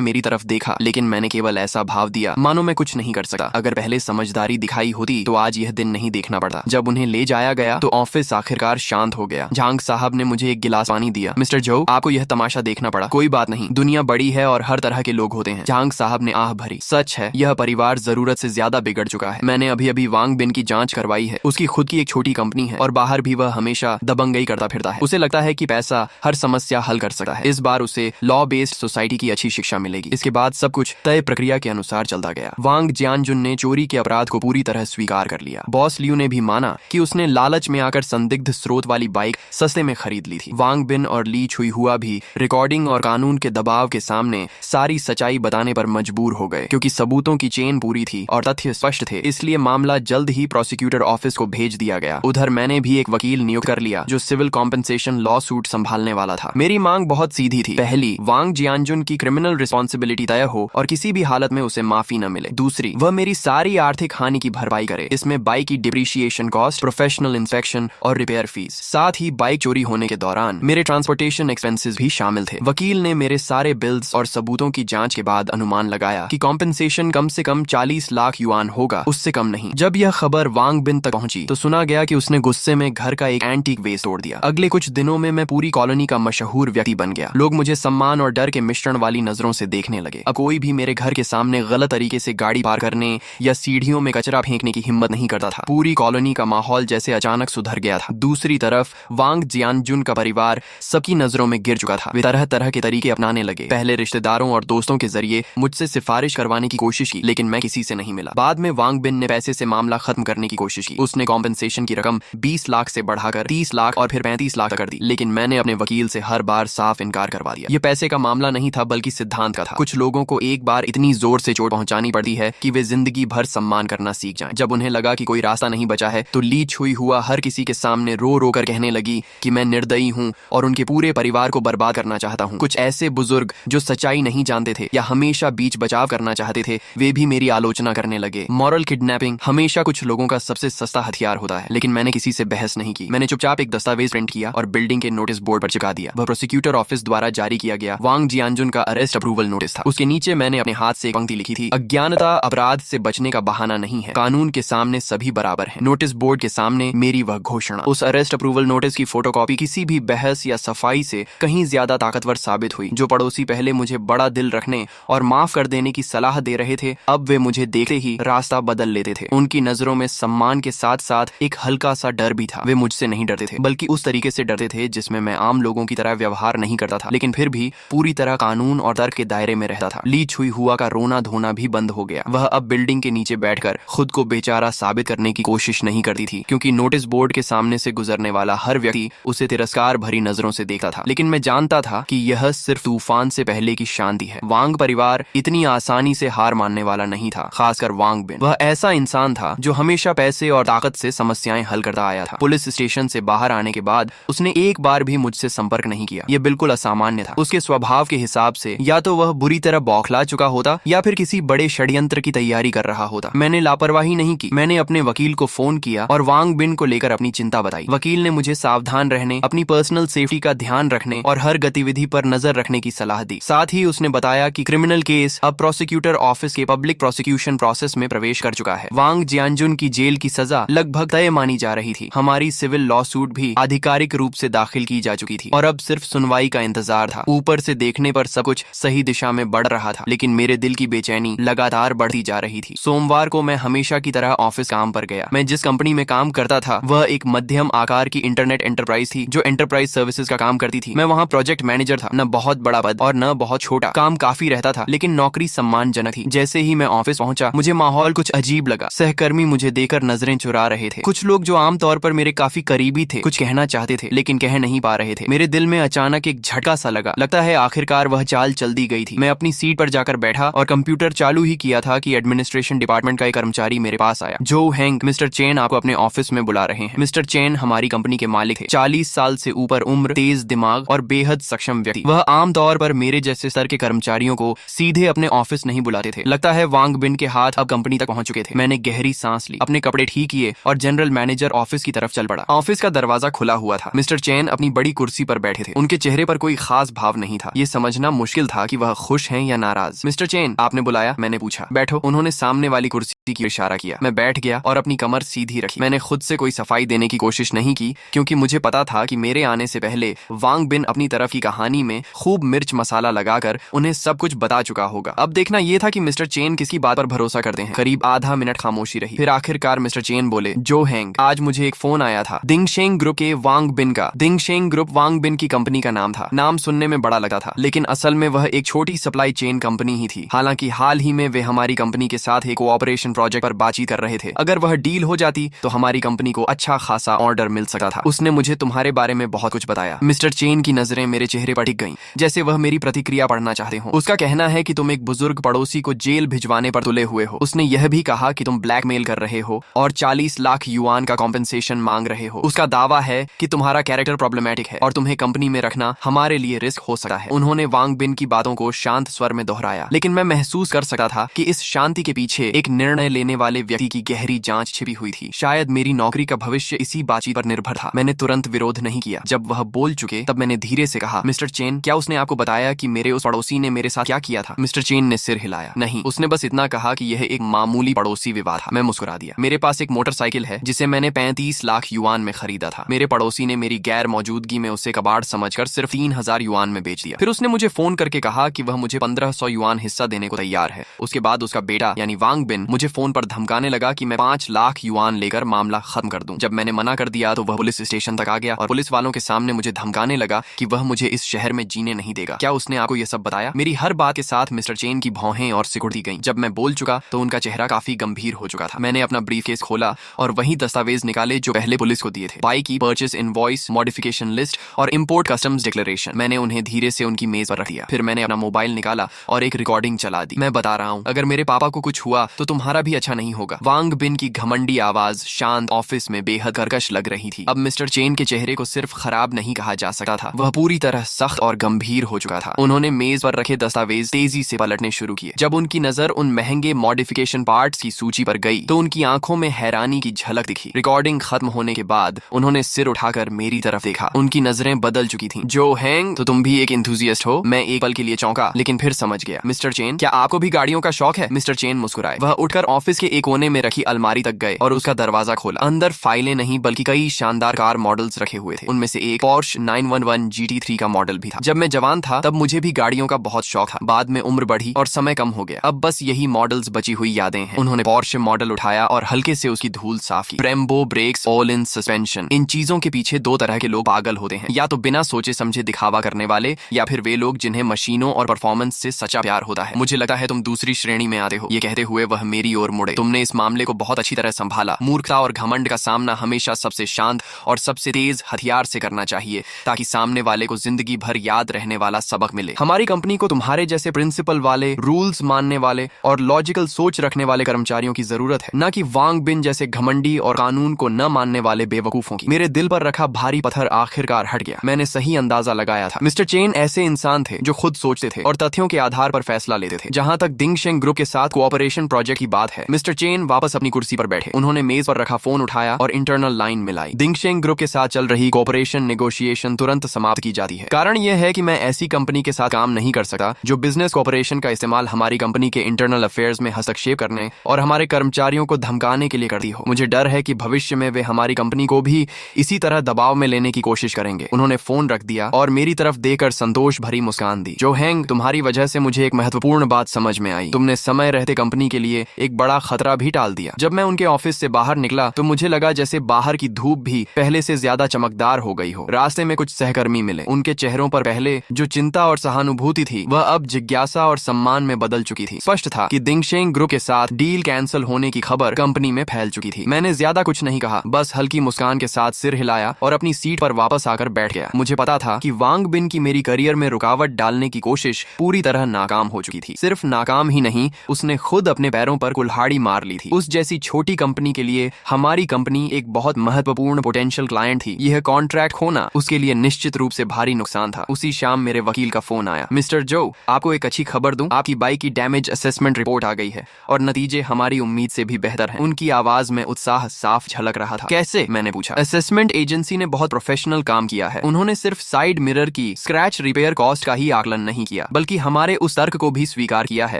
मेरी तरफ देखा लेकिन मैंने केवल ऐसा भाव दिया मानो मैं कुछ नहीं कर सकता। अगर पहले समझदारी दिखाई होती तो आज यह दिन नहीं देखना पड़ता। जब उन्हें ले जाया गया तो ऑफिस आखिरकार शांत हो गया। झांग साहब ने मुझे एक गिलास पानी दिया। मिस्टर जो, आपको यह तमाशा देखना पड़ा। कोई बात नहीं, दुनिया बड़ी है और हर तरह के लोग होते हैं। झांग साहब ने आह भरी। सच है, यह परिवार जरूरत से ज्यादा बिगड़ चुका है। मैंने अभी अभी वांग बिन की जांच करवाई है। उसकी खुद की एक छोटी कंपनी है और बाहर भी वह हमेशा दबंगई करता फिरता है। उसे लगता है कि पैसा हर समस्या हल कर सकता है। इस बार उसे लॉ बेस्ड सोसाइटी की अच्छी शिक्षा मिलेगी। इसके बाद सब कुछ तय प्रक्रिया के अनुसार चलता गया। वांग जियानजुन ने चोरी के अपराध को पूरी तरह स्वीकार कर लिया। बॉस लियू ने भी माना कि उसने लालच में आकर संदिग्ध स्रोत वाली बाइक सस्ते में खरीद ली थी। वांग बिन और ली छुई हुआ भी रिकॉर्डिंग और कानून के दबाव के सामने सारी सच्चाई बताने पर मजबूर हो गए। क्योंकि सबूतों की चेन पूरी थी और तथ्य स्पष्ट थे, इसलिए मामला जल्द ही प्रोसिक्यूटर ऑफिस को भेज दिया गया। उधर मैंने भी एक वकील नियुक्त कर लिया जो सिविल कॉम्पेंसेशन लॉ सूट संभालने वाला था। मेरी मांग बहुत सीधी थी। पहली, वांग जियानजुन की क्रिमिनल रिस्पॉन्सिबिलिटी तय हो और किसी भी हालत में उसे माफी न मिले। दूसरी, वह मेरी सारी आर्थिक हानि की भरपाई करे। इसमें बाइक की डिप्रिशिएशन कॉस्ट, प्रोफेशनल इंस्पेक्शन और रिपेयर फीस, साथ ही बाइक चोरी होने के दौरान मेरे ट्रांसपोर्टेशन एक्सपेंसेस भी शामिल थे। वकील ने मेरे सारे बिल्स और सबूतों की जांच के बाद अनुमान लगाया कि कॉम्पेंसेशन कम से कम 40 लाख युआन होगा, उससे कम नहीं। जब यह खबर वांग बिन तक पहुंची तो सुना गया कि उसने गुस्से में घर का एक एंटीक वेस तोड़ दिया। अगले कुछ दिनों में मैं पूरी कॉलोनी का मशहूर व्यक्ति बन गया। लोग मुझे सम्मान और डर के मिश्रण वाली नजरों से देखने लगे। अब कोई भी मेरे घर के सामने गलत तरीके से गाड़ी पार करने या सीढ़ियों में कचरा फेंकने की हिम्मत नहीं करता था। पूरी कॉलोनी का माहौल जैसे अचानक सुधर गया था। दूसरी तरफ वांग जियानजुन का परिवार सबकी नजरों में गिर चुका था। वे तरह तरह के तरीके अपनाने लगे। पहले रिश्तेदारों और दोस्तों के जरिए मुझसे सिफारिश करवाने की कोशिश की लेकिन मैं किसी से नहीं मिला। बाद में वांग बिन ने पैसे से मामला खत्म करने की कोशिश की। उसने कॉम्पेंसेशन की रकम 20 लाख से बढ़ाकर 30 लाख और फिर 35 लाख कर दी। लेकिन मैंने अपने वकील से हर बार साफ इनकार करवा दिया। यह पैसे का मामला नहीं था बल्कि सिद्धांत का था। कुछ लोगों को एक बार इतनी जोर से चोट पहुंचानी पड़ती है कि वे जिंदगी भर सम्मान करना सीख जाएं। जब उन्हें लगा कि कोई रास्ता नहीं बचा है तो ली छुई हुआ हर किसी के सामने रो रो कर कहने लगी कि मैं निर्दयी हूं और उनके पूरे परिवार को बर्बाद करना चाहता हूं। कुछ ऐसे बुजुर्ग जो सच्चाई नहीं जानते थे या हमेशा बीच बचाव करना चाहते थे, वे भी मेरी आलोचना करने लगे। मॉरल किडनैपिंग हमेशा कुछ लोगों का सबसे सस्ता हथियार होता है। लेकिन मैंने किसी से बहस नहीं की। मैंने चुपचाप एक दस्तावेज प्रिंट किया और बिल्डिंग के नोटिस बोर्ड पर चिपका दिया। वह प्रोसिक्यूटर ऑफिस द्वारा जारी किया गया वांग जियानजुन का अरेस्ट अप्रूवल नोटिस था। उसके नीचे मैंने अपने हाथ से एक पंक्ति लिखी थी, अज्ञानता अपराध से बचने का बहाना नहीं है, कानून के सामने सभी बराबर हैं। नोटिस बोर्ड के सामने मेरी वह घोषणा। उस अरेस्ट अप्रूवल नोटिस की फोटोकॉपी किसी भी बहस या सफाई से कहीं ज्यादा ताकतवर साबित हुई। जो पड़ोसी पहले मुझे बड़ा दिल रखने और माफ कर देने की सलाह दे रहे थे, अब वे मुझे देखते ही रास्ता बदल लेते थे। उनकी नजरों में सम्मान के साथ साथ एक हल्का सा डर भी था। वे मुझसे नहीं डरते थे बल्कि उस तरीके से डरते थे जिसमें मैं आम लोगों की तरह व्यवहार नहीं करता था, लेकिन फिर भी पूरी तरह कानून और तर्क के दायरे में रहता था। ली छुई हुआ का रोना धोना भी बंद हो गया। वह अब बिल्डिंग के नीचे बैठकर खुद को बेचारा साबित करने की कोशिश नहीं करती थी, क्योंकि नोटिस बोर्ड के सामने से गुजरने वाला हर व्यक्ति उसे तिरस्कार भरी नजरों से देखता था। लेकिन मैं जानता था कि यह सिर्फ तूफान से पहले की शांति है। वांग परिवार इतनी आसानी से हार मानने वाला नहीं था, खासकर वांग बिन। वह ऐसा इंसान था जो हमेशा पैसे और ताकत से समस्याएं हल करता आया था। पुलिस स्टेशन से बाहर आने के बाद उसने एक बार भी मुझसे संपर्क नहीं किया। यह बिल्कुल असामान्य था। उसके स्वभाव के हिसाब से या तो वह बुरी तरह बौखला चुका होता या फिर किसी बड़े षड्यंत्र की तैयारी कर रहा होता। मैंने लापरवाही नहीं की। मैंने अपने वकील को फोन किया और वांग बिन को लेकर अपनी चिंता बताई। वकील ने मुझे सावधान रहने, अपनी पर्सनल सेफ्टी का ध्यान रखने और हर गतिविधि पर नजर रखने की सलाह दी। साथ ही उसने बताया कि क्रिमिनल केस अब प्रोसिक्यूटर ऑफिस के पब्लिक प्रोसिक्यूशन प्रोसेस में प्रवेश कर चुका है। वांग जियानजुन की जेल की सजा लगभग तय मानी जा रही थी। हमारी सिविल लॉ सूट भी आधिकारिक रूप से दाखिल की जा चुकी थी और अब सिर्फ सुनवाई का इंतजार था। ऊपर से देखने पर सब कुछ सही दिशा में बढ़ रहा था, लेकिन मेरे दिल की बेचैनी लगातार बढ़ती जा रही थी। सोमवार को मैं हमेशा की तरह ऑफिस काम पर गया। मैं जिस कंपनी में काम करता था वह एक मध्यम आकार की इंटरनेट एंटरप्राइज थी जो एंटरप्राइज सर्विसेज का काम करती थी। मैं वहाँ प्रोजेक्ट मैनेजर था। न बहुत बड़ा पद और न बहुत छोटा। काम काफी रहता था, लेकिन नौकरी सम्मानजनक थी। जैसे ही मैं ऑफिस पहुंचा मुझे माहौल कुछ अजीब लगा। सहकर्मी मुझे देकर नजरें चुरा रहे थे। कुछ लोग जो आमतौर पर मेरे काफी करीबी थे कुछ कहना चाहते थे, लेकिन कह नहीं पा रहे थे। मेरे दिल में अचानक एक झटका सा लगा। लगता है आखिरकार वह चाल चल दी गई थी। मैं अपनी सीट पर जाकर बैठा और कंप्यूटर चालू ही किया था कि एडमिनिस्ट्रेशन डिपार्टमेंट का एक कर्मचारी मेरे पास आया। जो हैंग, मिस्टर चेन आपको अपने ऑफिस में बुला रहे हैं। मिस्टर चेन हमारी कंपनी के मालिक थे। 40 साल से ऊपर उम्र, तेज दिमाग और बेहद सक्षम व्यक्ति। वह आमतौर पर मेरे जैसे स्तर के कर्मचारियों को सीधे अपने ऑफिस नहीं बुलाते थे। लगता है वांग बिन के हाथ अब कंपनी तक पहुंच चुके थे। मैंने गहरी सांस ली, अपने कपड़े ठीक किए और जनरल मैनेजर ऑफिस की तरफ चल पड़ा। ऑफिस का दरवाजा खुला हुआ था। मिस्टर चेन अपनी बड़ी कुर्सी पर बैठे थे। उनके चेहरे पर कोई खास भाव नहीं था। ये समझना मुश्किल था कि वह खुश हैं या नाराज। मिस्टर चेन, आपने बुलाया? मैंने पूछा। बैठो। उन्होंने सामने वाली कुर्सी की इशारा किया। मैं बैठ गया और अपनी कमर सीधी रखी। मैंने खुद से कोई सफाई देने की कोशिश नहीं की, क्योंकि मुझे पता था कि मेरे आने से पहले वांग बिन अपनी तरफ की कहानी में खूब मिर्च मसाला लगाकर उन्हें सब कुछ बता चुका होगा। अब देखना यह था कि मिस्टर चेन किसकी बात पर भरोसा करते हैं। करीब आधा मिनट खामोशी रही। फिर आखिरकार मिस्टर चेन बोले, जो हैंग, आज मुझे एक फोन आया था दिंगशेंग ग्रुप के वांग बिन का। दिंगशेंग ग्रुप वांग बिन की कंपनी का नाम था। नाम सुनने में बड़ा लगता था, लेकिन असल में वह एक छोटी सप्लाई चेन कंपनी ही थी। हालांकि हाल ही में वे हमारी कंपनी के साथ एक कोऑपरेशन प्रोजेक्ट पर बातचीत कर रहे थे। अगर वह डील हो जाती तो हमारी कंपनी को अच्छा खासा ऑर्डर मिल सकता था। उसने मुझे तुम्हारे बारे में बहुत कुछ बताया। मिस्टर चेन की नजरें मेरे चेहरे पर टिक गईं, जैसे वह मेरी प्रतिक्रिया पढ़ना चाहते हो। उसका कहना है कि तुम एक बुजुर्ग पड़ोसी को जेल भिजवाने पर तुले हुए हो। उसने यह भी कहा कि तुम ब्लैकमेल कर रहे हो और 40 लाख युआन का कॉम्पेंसेशन मांग रहे हो। उसका दावा है कि तुम्हारा कैरेक्टर प्रॉब्लमैटिक है और तुम्हें कंपनी में रखना हमारे लिए रिस्क हो सकता है। उन्होंने वांग बिन की बातों को शांत स्वर में दोहराया, लेकिन मैं महसूस कर सकता था कि इस शांति के पीछे एक निर्णय लेने वाले व्यक्ति की गहरी जांच छिपी हुई थी। शायद मेरी नौकरी का भविष्य इसी बातचीत पर निर्भर था। मैंने तुरंत विरोध नहीं किया। जब वह बोल चुके तब मैंने धीरे से कहा, मिस्टर चेन, क्या उसने आपको बताया कि मेरे उस पड़ोसी ने मेरे साथ क्या किया था? मिस्टर चेन ने सिर हिलाया। नहीं, उसने बस इतना कहा कि यह एक मामूली पड़ोसी विवाद था। मैं मुस्कुरा दिया। मेरे पास एक मोटरसाइकिल है जिसे मैंने 35 लाख युआन में खरीदा था। मेरे पड़ोसी ने मेरी गैर मौजूदगी में उसे कबाड़ समझकर सिर्फ 3000 युआन में बेच दिया। फिर उसने मुझे फोन करके कहा कि वह मुझे 1500 युआन हिस्सा देने को तैयार है। उसके बाद उसका बेटा यानी वांग बिन मुझे फोन पर धमकाने लगा कि मैं 5 लाख युआन लेकर मामला खत्म कर दूं। जब मैंने मना कर दिया तो वह पुलिस स्टेशन तक आ गया और पुलिस वालों के सामने मुझे धमकाने लगा कि वह मुझे इस शहर में जीने नहीं देगा। क्या उसने आपको यह सब बताया? मेरी हर बात के साथ मिस्टर चेन की भौहें और सिकुड़ती गईं। जब मैं बोल चुका तो उनका चेहरा काफी गंभीर हो चुका था। मैंने अपना ब्रीफकेस खोला और वही दस्तावेज निकाले जो पहले पुलिस को दिए थे। बाइक की परचेस इनवॉइस, मॉडिफिकेशन लिस्ट और इंपोर्ट कस्टम्स डिक्लेरेशन। मैंने उन्हें धीरे से उनकी मेज पर रख दिया। फिर मैंने अपना मोबाइल निकाला और एक रिकॉर्डिंग चला दी। मैं बता रहा हूँ, अगर मेरे पापा को कुछ हुआ तो तुम्हारा भी अच्छा नहीं होगा। वांग बिन की घमंडी आवाज शांत ऑफिस में बेहद कर्कश लग रही थी। अब मिस्टर चेन के चेहरे को सिर्फ खराब नहीं कहा जा सकता था, वह पूरी तरह सख्त और गंभीर हो चुका था। उन्होंने मेज पर रखे दस्तावेज तेजी से पलटने शुरू किए। जब उनकी नजर उन महंगे मॉडिफिकेशन पार्ट्स की सूची पर गई तो उनकी आंखों में हैरानी की झलक दिखी। रिकॉर्डिंग खत्म होने के बाद उन्होंने सिर उठाकर मेरी तरफ देखा। उनकी नजरें बदल चुकी थीं। जो हैंग, तो तुम भी एक इंथुजियस्ट हो? मैं एक पल के लिए चौंका, लेकिन फिर समझ गया। मिस्टर चेन, क्या आपको भी गाड़ियों का शौक है? मिस्टर चेन मुस्कुराए। वह उठकर ऑफिस के एक कोने में रखी अलमारी तक गए और उसका दरवाजा खोला। अंदर फाइलें नहीं बल्कि कई शानदार कार मॉडल्स रखे हुए थे। उनमें से एक पोर्श 911 GT3 का मॉडल भी था। जब मैं जवान था तब मुझे भी गाड़ियों का बहुत शौक था। बाद में उम्र बढ़ी और समय कम हो गया। अब बस यही मॉडल्स बची हुई यादें हैं। उन्होंने पोर्श मॉडल उठाया और हल्के से उसकी धूल साफ की। Brembo brakes, Ohlins suspension, इन चीजों के पीछे दो तरह के लोग पागल होते हैं। या तो बिना सोचे समझे समझे दिखावा करने वाले, या फिर वे लोग जिन्हें मशीनों और परफॉर्मेंस से सच्चा प्यार होता है। मुझे लगता है तुम दूसरी श्रेणी में आते हो। ये कहते हुए वह मेरी ओर मुड़े। तुमने इस मामले को बहुत अच्छी तरह संभाला। मूर्खता और घमंड का सामना हमेशा सबसे शांत और सबसे तेज हथियार से करना चाहिए, ताकि सामने वाले को जिंदगी भर याद रहने वाला सबक मिले। हमारी कंपनी को तुम्हारे जैसे प्रिंसिपल वाले, रूल्स मानने वाले और लॉजिकल सोच रखने वाले कर्मचारियों की जरूरत है, न कि वांग बिन जैसे घमंडी और कानून को न मानने वाले बेवकूफों की। मेरे दिल पर रखा भारी पत्थर आखिरकार हट गया। मैंने सही अंदाजा लगाया था। मिस्टर चेन ऐसे इंसान थे जो खुद सोचते थे और तथ्यों के आधार पर फैसला लेते थे। जहां तक दिंगशेंग ग्रुप के साथ कोऑपरेशन प्रोजेक्ट की बात है, मिस्टर चेन वापस अपनी कुर्सी पर बैठे। उन्होंने मेज पर रखा फोन उठाया और इंटरनल लाइन मिलाई। दिंगशेंग ग्रुप के साथ चल रही कोऑपरेशन नेगोशिएशन तुरंत समाप्त की जाती है। कारण यह है कि मैं ऐसी कंपनी के साथ काम नहीं कर सकता जो बिजनेस कोऑपरेशन का इस्तेमाल हमारी कंपनी के इंटरनल अफेयर्स में हस्तक्षेप करने और हमारे कर्मचारियों को धमकाने के लिए करती हो। मुझे डर है कि भविष्य में वे हमारी कंपनी को भी इसी तरह दबाव में लेने की कोशिश करेंगे। उन्होंने फोन रख दिया और मेरी तरफ देखकर संतोष भरी मुस्कान दी। जो हैंग, तुम्हारी वजह से मुझे एक महत्वपूर्ण बात समझ में आई। तुमने समय रहते कंपनी के लिए एक बड़ा खतरा भी टाल दिया। जब मैं उनके ऑफिस से बाहर निकला तो मुझे लगा जैसे बाहर की धूप भी पहले से ज्यादा चमकदार हो गई हो। रास्ते में कुछ सहकर्मी मिले। उनके चेहरों पर पहले जो चिंता और सहानुभूति थी, वह अब जिज्ञासा और सम्मान में बदल चुकी थी। स्पष्ट था कि दिंगशेंग ग्रुप के साथ डील कैंसिल होने की खबर कंपनी में फैल चुकी थी। मैंने ज्यादा कुछ नहीं कहा, बस हल्की मुस्कान के साथ सिर हिलाया और अपनी सीट पर वापस आकर बैठ गया। मुझे पता था कि वांग बिन की मेरी करियर में रुकावट डालने की कोशिश पूरी तरह नाकाम हो चुकी थी। सिर्फ नाकाम ही नहीं, उसने खुद अपने पैरों पर कुल्हाड़ी मार ली थी। उस जैसी छोटी कंपनी के लिए हमारी कंपनी एक बहुत महत्वपूर्ण पोटेंशियल क्लाइंट थी। यह कॉन्ट्रैक्ट खोना उसके लिए निश्चित रूप से भारी नुकसान था। उसी शाम मेरे वकील का फोन आया। मिस्टर जो, आपको एक अच्छी खबर दूं, आपकी बाइक की डैमेज असेसमेंट रिपोर्ट आ गई है और नतीजे हमारी उम्मीद से भी बेहतर हैं। उनकी आवाज में उत्साह साफ झलक रहा था। कैसे? मैंने पूछा। असेसमेंट एजेंसी ने बहुत प्रोफेशनल काम किया है। उन्होंने सिर्फ साइड मिरर की स्क्रैच रिपेयर कॉस्ट का ही आकलन नहीं किया, बल्कि हमारे उस तर्क को भी स्वीकार किया है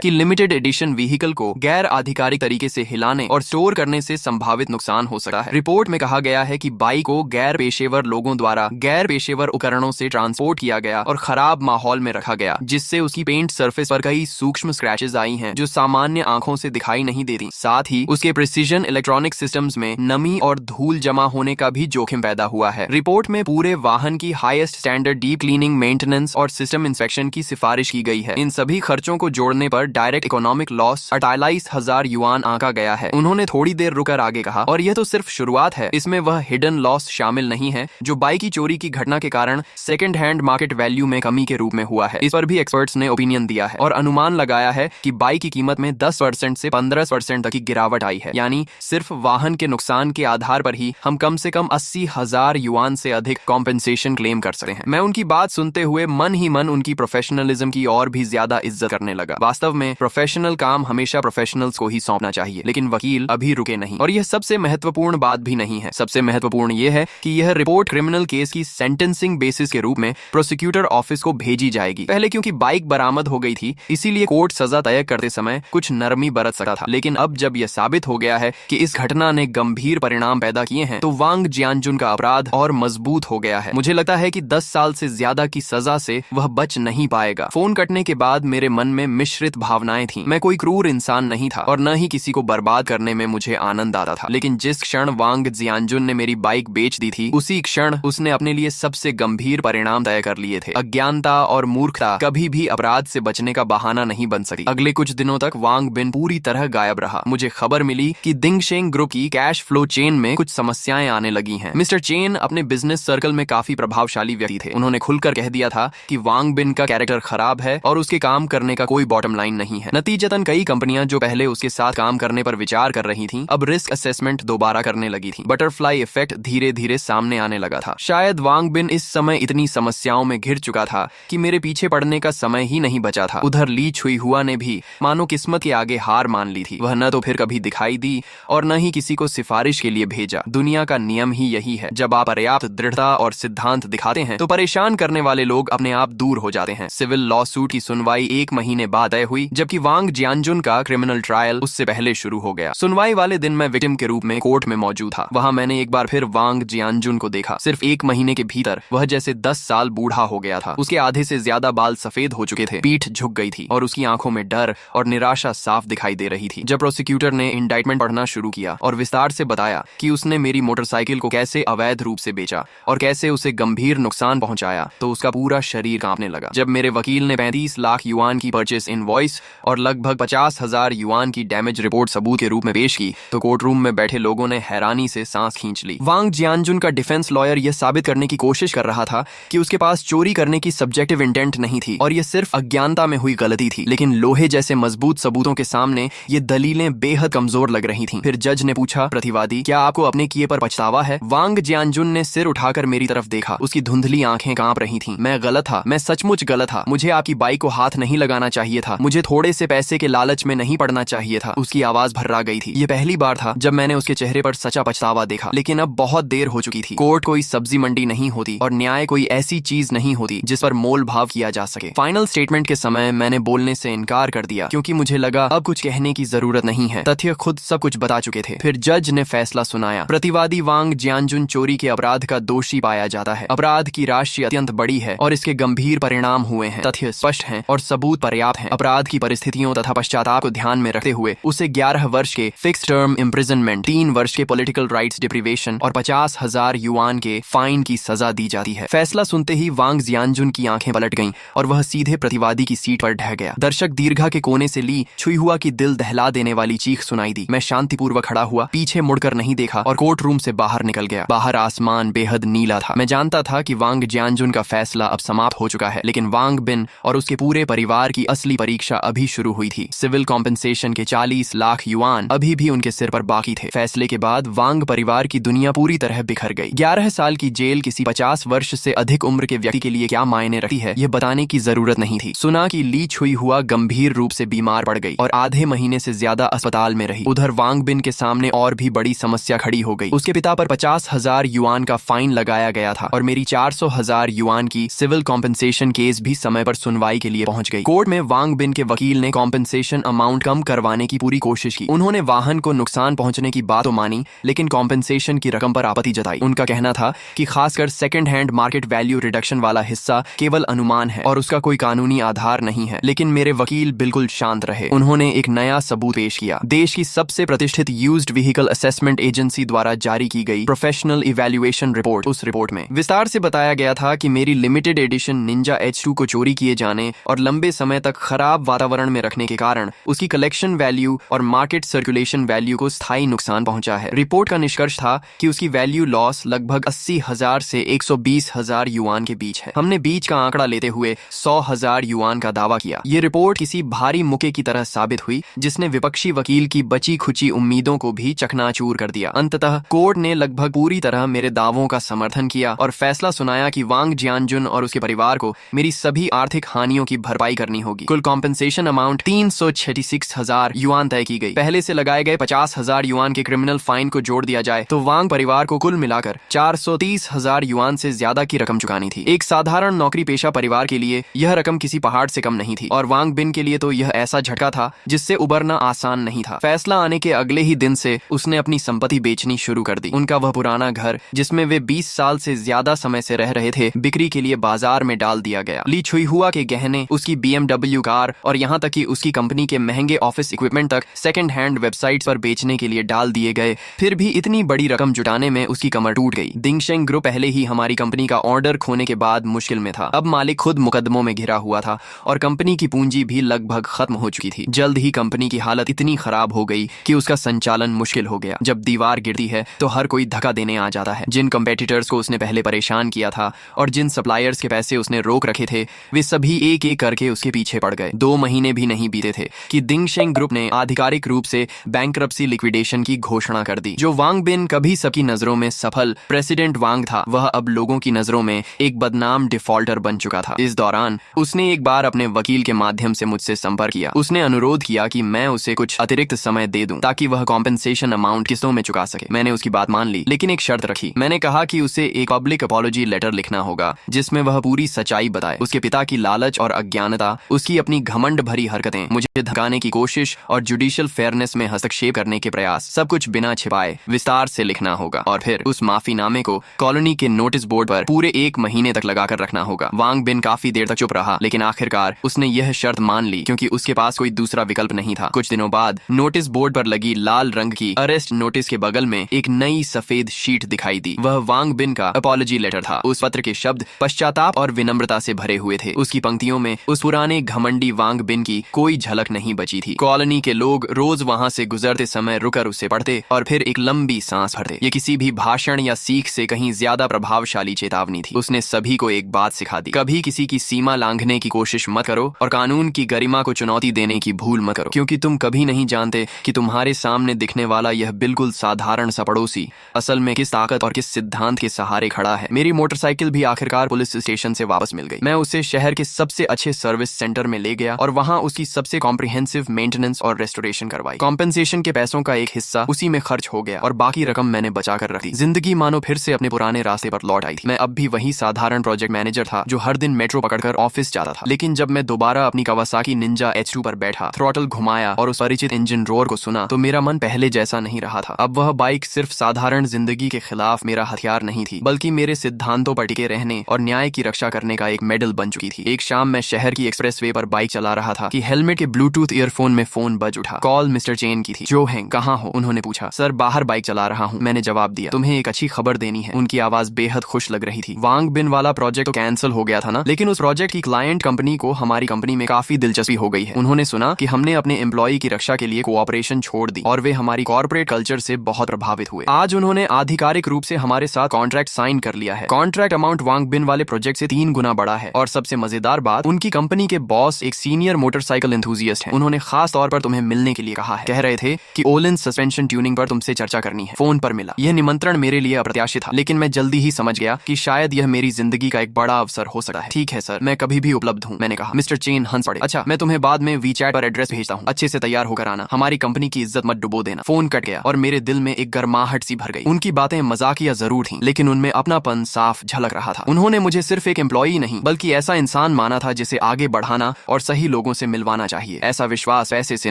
कि लिमिटेड एडिशन व्हीकल को गैर आधिकारिक तरीके से हिलाने और स्टोर करने से संभावित नुकसान हो सकता है। रिपोर्ट में कहा गया है कि बाइक को गैर पेशेवर लोगों द्वारा गैर पेशेवर उपकरणों से ट्रांसपोर्ट किया गया और खराब माहौल में रखा गया, जिससे उसकी पेंट सरफेस पर कई सूक्ष्म स्क्रैचेस आई हैं जो सामान्य आंखों से दिखाई नहीं देती। साथ ही उसके प्रिसीजन इलेक्ट्रॉनिक सिस्टम्स में नमी और धूल जमा होने का भी जोखिम पैदा हुआ है। रिपोर्ट में पूरे वाहन की highest standard deep cleaning, maintenance और सिस्टम इंस्पेक्शन की सिफारिश की गई है। इन सभी खर्चों को जोड़ने पर डायरेक्ट इकोनॉमिक लॉस 48,000 युआन आंका गया है। उन्होंने थोड़ी देर रुकर आगे कहा, और यह तो सिर्फ शुरुआत है, इसमें वह हिडन लॉस शामिल नहीं है जो बाइक की चोरी की घटना के कारण सेकंड हैंड मार्केट वैल्यू में कमी के रूप में हुआ है। इस पर भी एक्सपर्ट्स ने ओपिनियन दिया है और अनुमान लगाया है कि बाइक की कीमत में 10% से 15% तक की गिरावट आई है। यानी सिर्फ वाहन के नुकसान के आधार पर ही हम कम से कम 80,000 युआन से अधिक कॉम्पेंसेशन क्लेम कर सकते हैं। मैं उनकी बात सुनते हुए मन ही मन उनकी प्रोफेशनलिज्म की और भी ज्यादा इज्जत करने लगा। वास्तव में प्रोफेशनल काम हमेशा प्रोफेशनल्स को ही सौंपना चाहिए, लेकिन वकील अभी रुके नहीं। और यह सबसे महत्वपूर्ण बात भी नहीं है। सबसे महत्वपूर्ण यह है कि यह रिपोर्ट क्रिमिनल केस की सेंटेंसिंग बेसिस के रूप में प्रोसिक्यूटर ऑफिस को भेजी जाएगी। पहले क्योंकि बाइक बरामद हो गई थी, इसीलिए कोर्ट सजा तय करते समय कुछ नरमी बरत सकता था, लेकिन अब जब यह साबित हो गया है कि इस घटना ने गंभीर परिणाम पैदा किए हैं, तो वांग जियानजुन का अपराध और मजबूत हो गया है। मुझे लगता है कि 10 साल से ज्यादा की सजा से वह बच नहीं पाएगा। फोन कटने के बाद मेरे मन में मिश्रित भावनाएं थीं। मैं कोई क्रूर इंसान नहीं था और न ही किसी को बर्बाद करने में मुझे आनंद आता था, लेकिन जिस क्षण वांग जियानजुन ने मेरी बाइक बेच दी थी, उसी क्षण उसने अपने लिए सबसे गंभीर परिणाम तय कर लिए थे। अज्ञानता और मूर्खता कभी भी अपराध से बचने का बहाना नहीं बन सकती। अगले कुछ दिनों तक वांग बिन पूरी तरह गायब रहा। मुझे खबर मिली कि दिंगशेंग ग्रुप की कैश फ्लो चेन में कुछ समस्याएं आने लगी हैं। मिस्टर चेन अपने बिजनेस सर्कल में काफी प्रभावशाली व्यक्ति थे। उन्होंने खुलकर कह दिया था कि वांग बिन का कैरेक्टर खराब है और उसके काम करने का कोई बॉटम लाइन नहीं है। नतीजतन कई कंपनियां जो पहले उसके साथ काम करने पर विचार कर रही थीं, अब रिस्क असेसमेंट दोबारा करने लगी थीं। बटरफ्लाई इफेक्ट धीरे धीरे सामने आने लगा था। शायद वांग बिन इस समय इतनी समस्याओं में घिर चुका था कि मेरे पीछे पड़ने का समय ही नहीं बचा था। उधर ली छुई हुआ ने भी मानो किस्मत के आगे हार मान ली थी। वह न तो फिर कभी दिखाई दी और न ही किसी को सिफारिश के लिए भेजा। दुनिया का नियम ही यही है, जब आप पर्याप्त दृढ़ता और सिद्धांत दिखाते हैं तो परेशान करने वाले लोग अपने आप दूर हो जाते हैं। सिविल लॉ सूट की सुनवाई 1 महीने बाद तय हुई, जबकि वांग जियानजुन का क्रिमिनल ट्रायल उससे पहले शुरू हो गया। सुनवाई वाले दिन मैं विक्टिम के रूप में कोर्ट में मौजूद था। वहां मैंने एक बार फिर वांग जियानजुन को देखा। सिर्फ 1 महीने के भीतर वह जैसे 10 साल बूढ़ा हो गया था। उसके आधे से ज्यादा बाल सफेद हो चुके थे, पीठ झुक गई थी और उसकी आंखों में डर और निराशा साफ दिखाई दे रही थी। जब प्रोसिक्यूटर ने इंडाइटमेंट पढ़ना शुरू किया और विस्तार से बताया कि उसने मेरी मोटरसाइकिल को कैसे अवैध रूप से बेचा और कैसे उसे गंभीर नुकसान नुकसान पहुंचाया तो उसका पूरा शरीर कांपने लगा। जब मेरे वकील ने 35 लाख युआन की परचेस इनवॉइस और लगभग 50,000 युआन की डैमेज रिपोर्ट सबूत के रूप में पेश की तो कोर्ट रूम में बैठे लोगों ने हैरानी से सांस खींच ली। वांग जियानजुन का डिफेंस लॉयर यह साबित करने की कोशिश कर रहा था कि उसके पास चोरी करने की सब्जेक्टिव इंटेंट नहीं थी और यह सिर्फ अज्ञानता में हुई गलती थी, लेकिन लोहे जैसे मजबूत सबूतों के सामने ये दलीलें बेहद कमजोर लग रही थीं। फिर जज ने पूछा, प्रतिवादी, क्या आपको अपने किए पर पछतावा है? वांग जियानजुन ने सिर उठाकर मेरी तरफ देखा। उसकी धुंधली आंखें कांप रही थीं। मैं गलत था, मैं सचमुच गलत था। मुझे आपकी बाइक को हाथ नहीं लगाना चाहिए था। मुझे थोड़े से पैसे के लालच में नहीं पड़ना चाहिए था। उसकी आवाज भर्रा गई थी। ये पहली बार था जब मैंने उसके चेहरे पर सच्चा पछतावा देखा, लेकिन अब बहुत देर हो चुकी थी। कोर्ट कोई सब्जी मंडी नहीं होती और न्याय कोई ऐसी चीज नहीं होती जिस पर मोल भाव किया जा सके। फाइनल स्टेटमेंट के समय मैंने बोलने से इनकार कर दिया क्योंकि मुझे लगा अब कुछ कहने की जरूरत नहीं है। तथ्य खुद सब कुछ बता चुके थे। फिर जज ने फैसला सुनाया। प्रतिवादी वांग जियानजुन चोरी के अपराध का दोषी पाया जाता है। अपराध की राशि अत्यंत बड़ी है और इसके गंभीर परिणाम हुए हैं। तथ्य स्पष्ट हैं और सबूत पर्याप्त हैं। अपराध की परिस्थितियों तथा पश्चाताप को ध्यान में रखते हुए उसे 11 वर्ष के फिक्स टर्म इम्प्रिजनमेंट, 3 वर्ष के पॉलिटिकल राइट्स डिप्रीवेशन और 50,000 युआन के फाइन की सजा दी जाती है। फैसला सुनते ही वांग जियानजुन की आंखें पलट गईं और वह सीधे प्रतिवादी की सीट पर ढह गया। दर्शक दीर्घा के कोने से ली छुईहुआ की दिल दहला देने वाली चीख सुनाई दी। मैं शांतिपूर्वक खड़ा हुआ, पीछे मुड़कर नहीं देखा और कोर्ट रूम से बाहर निकल गया। बाहर आसमान बेहद नीला था। मैं जानता था कि वांग जियानजुन का फैसला अब समाप्त हो चुका है, लेकिन वांग बिन और उसके पूरे परिवार की असली परीक्षा अभी शुरू हुई थी। सिविल कॉम्पेंसेशन के 40 लाख युआन अभी भी उनके सिर पर बाकी थे। फैसले के बाद वांग परिवार की दुनिया पूरी तरह बिखर गई। 11 साल की जेल किसी 50 वर्ष से अधिक उम्र के व्यक्ति के लिए क्या मायने रखती है, यह बताने की जरूरत नहीं थी। सुना कि ली छुईहुआ गंभीर रूप से बीमार पड़ गई और आधे महीने से ज्यादा अस्पताल में रही। उधर वांग बिन के सामने और भी बड़ी समस्या खड़ी हो गई। उसके पिता पर 50,000 युआन का फाइन लगाया गया था और मेरी 400,000 युआन की सिविल कॉम्पेंसेशन केस भी समय पर सुनवाई के लिए पहुंच गई। कोर्ट में वांग बिन के वकील ने कॉम्पेंसेशन अमाउंट कम करवाने की पूरी कोशिश की। उन्होंने वाहन को नुकसान पहुंचने की बात तो मानी, लेकिन कॉम्पेंसेशन की रकम पर आपत्ति जताई। उनका कहना था कि खासकर second hand market value reduction वाला हिस्सा केवल अनुमान है और उसका कोई कानूनी आधार नहीं है। लेकिन मेरे वकील बिल्कुल शांत रहे। उन्होंने एक नया सबूत पेश किया। देश की सबसे प्रतिष्ठित यूज्ड व्हीकल असेसमेंट एजेंसी द्वारा जारी की गई प्रोफेशनल इवैल्यूएशन रिपोर्ट। उस रिपोर्ट में विस्तार से बताया गया था कि मेरी लिमिटेड एडिशन निंजा H2 को चोरी किए जाने और लंबे समय तक खराब वातावरण में रखने के कारण उसकी कलेक्शन वैल्यू और मार्केट सर्कुलेशन वैल्यू को स्थायी नुकसान पहुंचा है। रिपोर्ट का निष्कर्ष था कि उसकी वैल्यू लॉस लगभग 80,000 से 120,000 युआन के बीच है। हमने बीच का आंकड़ा लेते हुए 100,000 युआन का दावा किया। ये रिपोर्ट किसी भारी मुक्के की तरह साबित हुई जिसने विपक्षी वकील की बची खुची उम्मीदों को भी चकनाचूर कर दिया। अंततः कोर्ट ने लगभग पूरी तरह मेरे दावों का समर्थन किया और फैसला सुनाया कि वांग जियानजुन और उसके परिवार को मेरी सभी आर्थिक हानियों की भरपाई करनी होगी। कुल कॉम्पेंसेशन अमाउंट 366,000 युआन तय की गई। पहले से लगाए गए 50,000 युआन के क्रिमिनल फाइन को जोड़ दिया जाए तो वांग परिवार को कुल मिलाकर 430,000 युआन से ज्यादा की रकम चुकानी थी। एक साधारण नौकरी पेशा परिवार के लिए यह रकम किसी पहाड़ से कम नहीं थी और वांग बिन के लिए तो यह ऐसा झटका था जिससे उबरना आसान नहीं था। फैसला आने के अगले ही दिन से उसने अपनी संपत्ति बेचनी शुरू कर दी। उनका वह पुराना घर जिसमें वे 20 साल से ज्यादा समय से रह रहे थे बिक्री के लिए बाजार में डाल दिया गया। ली छुईहुआ के गहने, उसकी BMW कार और यहाँ तक कि उसकी कंपनी के महंगे ऑफिस इक्विपमेंट तक सेकंड हैंड वेबसाइट्स पर बेचने के लिए डाल दिए गए। फिर भी इतनी बड़ी रकम जुटाने में उसकी कमर टूट गई। दिंगशेंग ग्रुप पहले ही हमारी कंपनी का ऑर्डर खोने के बाद मुश्किल में था। अब मालिक खुद मुकदमों में घिरा हुआ था और कंपनी की पूंजी भी लगभग खत्म हो चुकी थी। जल्द ही कंपनी की हालत इतनी खराब हो गई कि उसका संचालन मुश्किल हो गया। जब दीवार गिरती है तो हर कोई धक्का देने आ जाता है। जिन कंपेटिटर्स को उसने पहले परेशान किया था और जिन सप्लायर्स के पैसे उसने रोक रखे थे वे सभी एक एक करके उसके पीछे पड़ गए। 2 महीने भी नहीं बीते थे कि दिंगशेंग ग्रुप ने आधिकारिक रूप से बैंक्रप्सी लिक्विडेशन की घोषणा कर दी। जो वांग बिन कभी सबकी नजरों में सफल प्रेसिडेंट वांग था, वह अब लोगों की नजरों में एक बदनाम डिफॉल्टर बन चुका था। इस दौरान उसने एक बार अपने वकील के माध्यम से मुझसे संपर्क किया। उसने अनुरोध किया कि मैं उसे कुछ अतिरिक्त समय दे दूं ताकि वह कॉम्पेंसेशन अमाउंट किस्तों में चुका सके। मैंने उसकी बात मान ली, लेकिन एक शर्त रखी। मैंने कहा कि उसे एक पब्लिक अपॉलॉजी लेटर लिखना होगा जिसमें वह पूरी सच्चाई बताए। उसके पिता की लालच और अज्ञानता, उसकी अपनी घमंड भरी हरकतें, मुझे धकाने की कोशिश और जुडिशियल फेयरनेस में हस्तक्षेप करने के प्रयास, सब कुछ बिना छिपाए विस्तार से लिखना होगा और फिर उस माफीनामे को कॉलोनी के नोटिस बोर्ड पर पूरे 1 महीने तक लगाकर रखना होगा। वांग बिन काफी देर तक चुप रहा, लेकिन आखिरकार उसने यह शर्त मान ली क्योंकि उसके पास कोई दूसरा विकल्प नहीं था। कुछ दिनों बाद नोटिस बोर्ड पर लगी लाल रंग की अरेस्ट नोटिस के बगल में एक नई सफेद शीट दिखाई दी। वह वांग बिन का अपॉलॉजी लेटर था। उस पत्र के शब्द पश्चाताप और विनम्रता से भरे हुए थे। उसकी पंक्तियों में उस पुराने घमंडी वांग बिन की कोई झलक नहीं बची थी। कॉलोनी के लोग रोज वहां से गुजरते समय रुकर उसे पढ़ते और फिर एक लंबी सांस भरते। ये किसी भी भाषण या सीख से कहीं ज्यादा प्रभावशाली चेतावनी थी। उसने सभी को एक बात सिखा दी, कभी किसी की सीमा लांघने की कोशिश मत करो और कानून की गरिमा को चुनौती देने की भूल मत करो, क्योंकि तुम कभी नहीं जानते कि तुम्हारे सामने दिखने वाला यह बिल्कुल साधारण सा पड़ोसी असल में किस ताकत और किस सिद्धांत के सहारे खड़ा है। मेरी मोटरसाइकिल भी आखिरकार पुलिस स्टेशन से वापस मिल गई। मैं उसे शहर के सबसे अच्छे सर्विस सेंटर में ले गया और वहां उसकी सबसे कॉम्प्रिहेंसिव मेंटेनेंस और रेस्टोरेशन करवाई। कॉम्पेंसेशन के पैसों का एक हिस्सा उसी में खर्च हो गया और बाकी रकम मैंने बचा कर रख दी। जिंदगी मानो फिर से अपने पुराने रास्ते पर लौट आई थी। मैं अब भी वही साधारण प्रोजेक्ट मैनेजर था जो हर दिन मेट्रो पकड़कर ऑफिस जाता था। लेकिन जब मैं दोबारा अपनी कवासाकी निंजा H2 पर बैठा, थ्रॉटल घुमाया और उस परिचित इंजन रोर को सुना तो मेरा मन पहले जैसा नहीं रहा था। अब वह बाइक सिर्फ साधारण जिंदगी के खिलाफ मेरा हथियार नहीं थी, बल्कि मेरे सिद्धांतों पर टिके रहने और न्याय की रक्षा करने का एक मेडल बन चुकी थी। एक शाम मैं शहर की एक्सप्रेसवे पर बाइक चला रहा था कि हेलमेट के ब्लूटूथ ईयरफोन में फोन बज उठा। कॉल मिस्टर चेन की थी। जो हैंग, कहाँ हो? उन्होंने पूछा। सर, बाहर बाइक चला रहा हूँ, मैंने जवाब दिया। तुम्हें एक अच्छी खबर देनी है। उनकी आवाज बेहद खुश लग रही थी। वांग बिन वाला प्रोजेक्ट तो कैंसिल हो गया था ना, लेकिन उस प्रोजेक्ट की क्लाइंट कंपनी को हमारी कंपनी में काफी दिलचस्पी हो गई है। उन्होंने सुना कि हमने अपने एम्प्लॉय की रक्षा के लिए कोऑपरेशन छोड़ दी और वे हमारी कॉर्पोरेट कल्चर से बहुत प्रभावित हुए। आज उन्होंने आधिकारिक रूप से हमारे साथ कॉन्ट्रैक्ट साइन कर लिया है। कॉन्ट्रैक्ट अमाउंट वांग बिन वाले प्रोजेक्ट से 3 गुना बड़ा है और सबसे मजेदार बात, उनकी कंपनी के बॉस एक सीनियर मोटरसाइकिल एंथुसियास्ट हैं। उन्होंने खास तौर पर तुम्हें मिलने के लिए कहा है। कह रहे थे कि ओलिन सस्पेंशन ट्यूनिंग पर तुमसे चर्चा करनी है। फोन पर मिला। यह निमंत्रण मेरे लिए अप्रत्याशित था, लेकिन मैं जल्दी ही समझ गया कि शायद यह मेरी जिंदगी का एक बड़ा अवसर हो सकता है। ठीक है सर, मैं कभी भी उपलब्ध हूँ, मैंने कहा। मिस्टर चेन हंस पड़े। अच्छा, मैं तुम्हें बाद में वीचैट पर एड्रेस भेजता हूँ, अच्छे से तैयार होकर आना। हमारी कंपनी की इज्जत मत डुबो देना। फोन कट गया और मेरे दिल में एक गर्माहट सी भर गई। उनकी बातें मजाकिया जरूर थीं, लेकिन उनमें अपनापन साफ झलक रहा था। उन्होंने मुझे सिर्फ एक एम्प्लॉई नहीं बल्कि ऐसा इंसान माना था जिसे आगे बढ़ाना और सही लोगों से मिलवाना चाहिए। ऐसा विश्वास पैसे से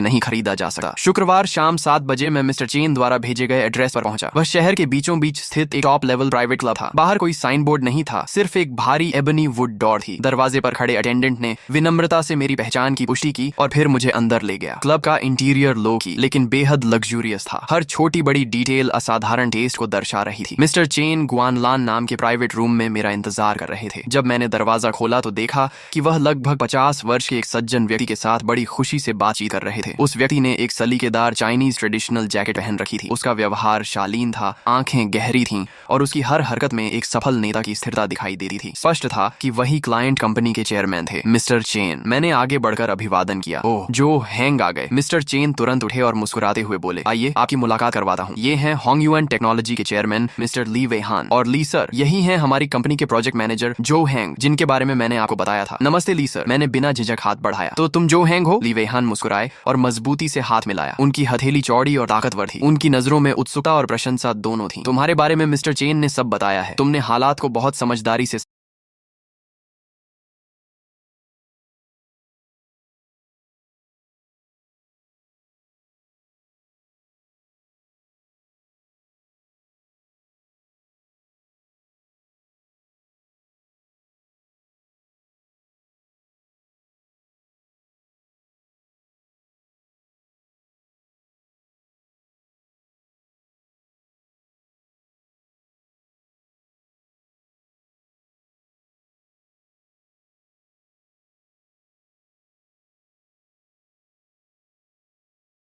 नहीं खरीदा जा सकता। शुक्रवार शाम 7 बजे मैं मिस्टर चेन द्वारा भेजे गए एड्रेस पर पहुंचा। वह शहर के बीचों बीच स्थित एक टॉप लेवल प्राइवेट क्लब था। बाहर कोई साइन बोर्ड नहीं था, सिर्फ एक भारी एबनी वुड डोर थी। दरवाजे पर खड़े अटेंडेंट ने विनम्रता से मेरी पहचान की पुष्टि की और फिर मुझे अंदर ले गया। क्लब का इंटीरियर लो की लेकिन बेहद लग्जूरियस था। हर छोटी बड़ी डिटेल असाधारण टेस्ट को दर्शा रही थी। मिस्टर चेन गुआनलान नाम के प्राइवेट रूम में मेरा इंतजार कर रहे थे। जब मैंने दरवाजा खोला तो देखा कि वह लगभग 50 वर्ष के एक सज्जन व्यक्ति के साथ बड़ी खुशी से बातचीत कर रहे थे। उस व्यक्ति ने एक सलीकेदार चाइनीज ट्रेडिशनल जैकेट पहन रखी थी। उसका व्यवहार शालीन था, आंखें गहरी थीं और उसकी हर हरकत में एक सफल नेता की स्थिरता दिखाई देती थी। स्पष्ट था कि वही क्लाइंट कंपनी के चेयरमैन थे, मिस्टर चेन। मैंने आगे बढ़कर अभिवादन किया। ओह, जो हैंग आ गए। मिस्टर चेन तुरंत उठे और मुस्कुराते हुए बोले, आइए आपकी मुलाकात करवाता हूँ। ये हैं होंगयुएन टेक्नोलॉजी के चेयरमैन मिस्टर ली वेहान। और ली सर, यही हैं हमारी कंपनी के प्रोजेक्ट मैनेजर जो हैंग, जिनके बारे में मैंने आपको बताया था। नमस्ते ली सर, मैंने बिना झिझक हाथ बढ़ाया। तो तुम जो हैंग हो? ली वेहान मुस्कुराए और मजबूती से हाथ मिलाया। उनकी हथेली चौड़ी और ताकतवर थी। उनकी नजरों में उत्सुकता और प्रशंसा दोनों थी। तुम्हारे बारे में मिस्टर चेन ने सब बताया है। तुमने हालात को बहुत समझदारी से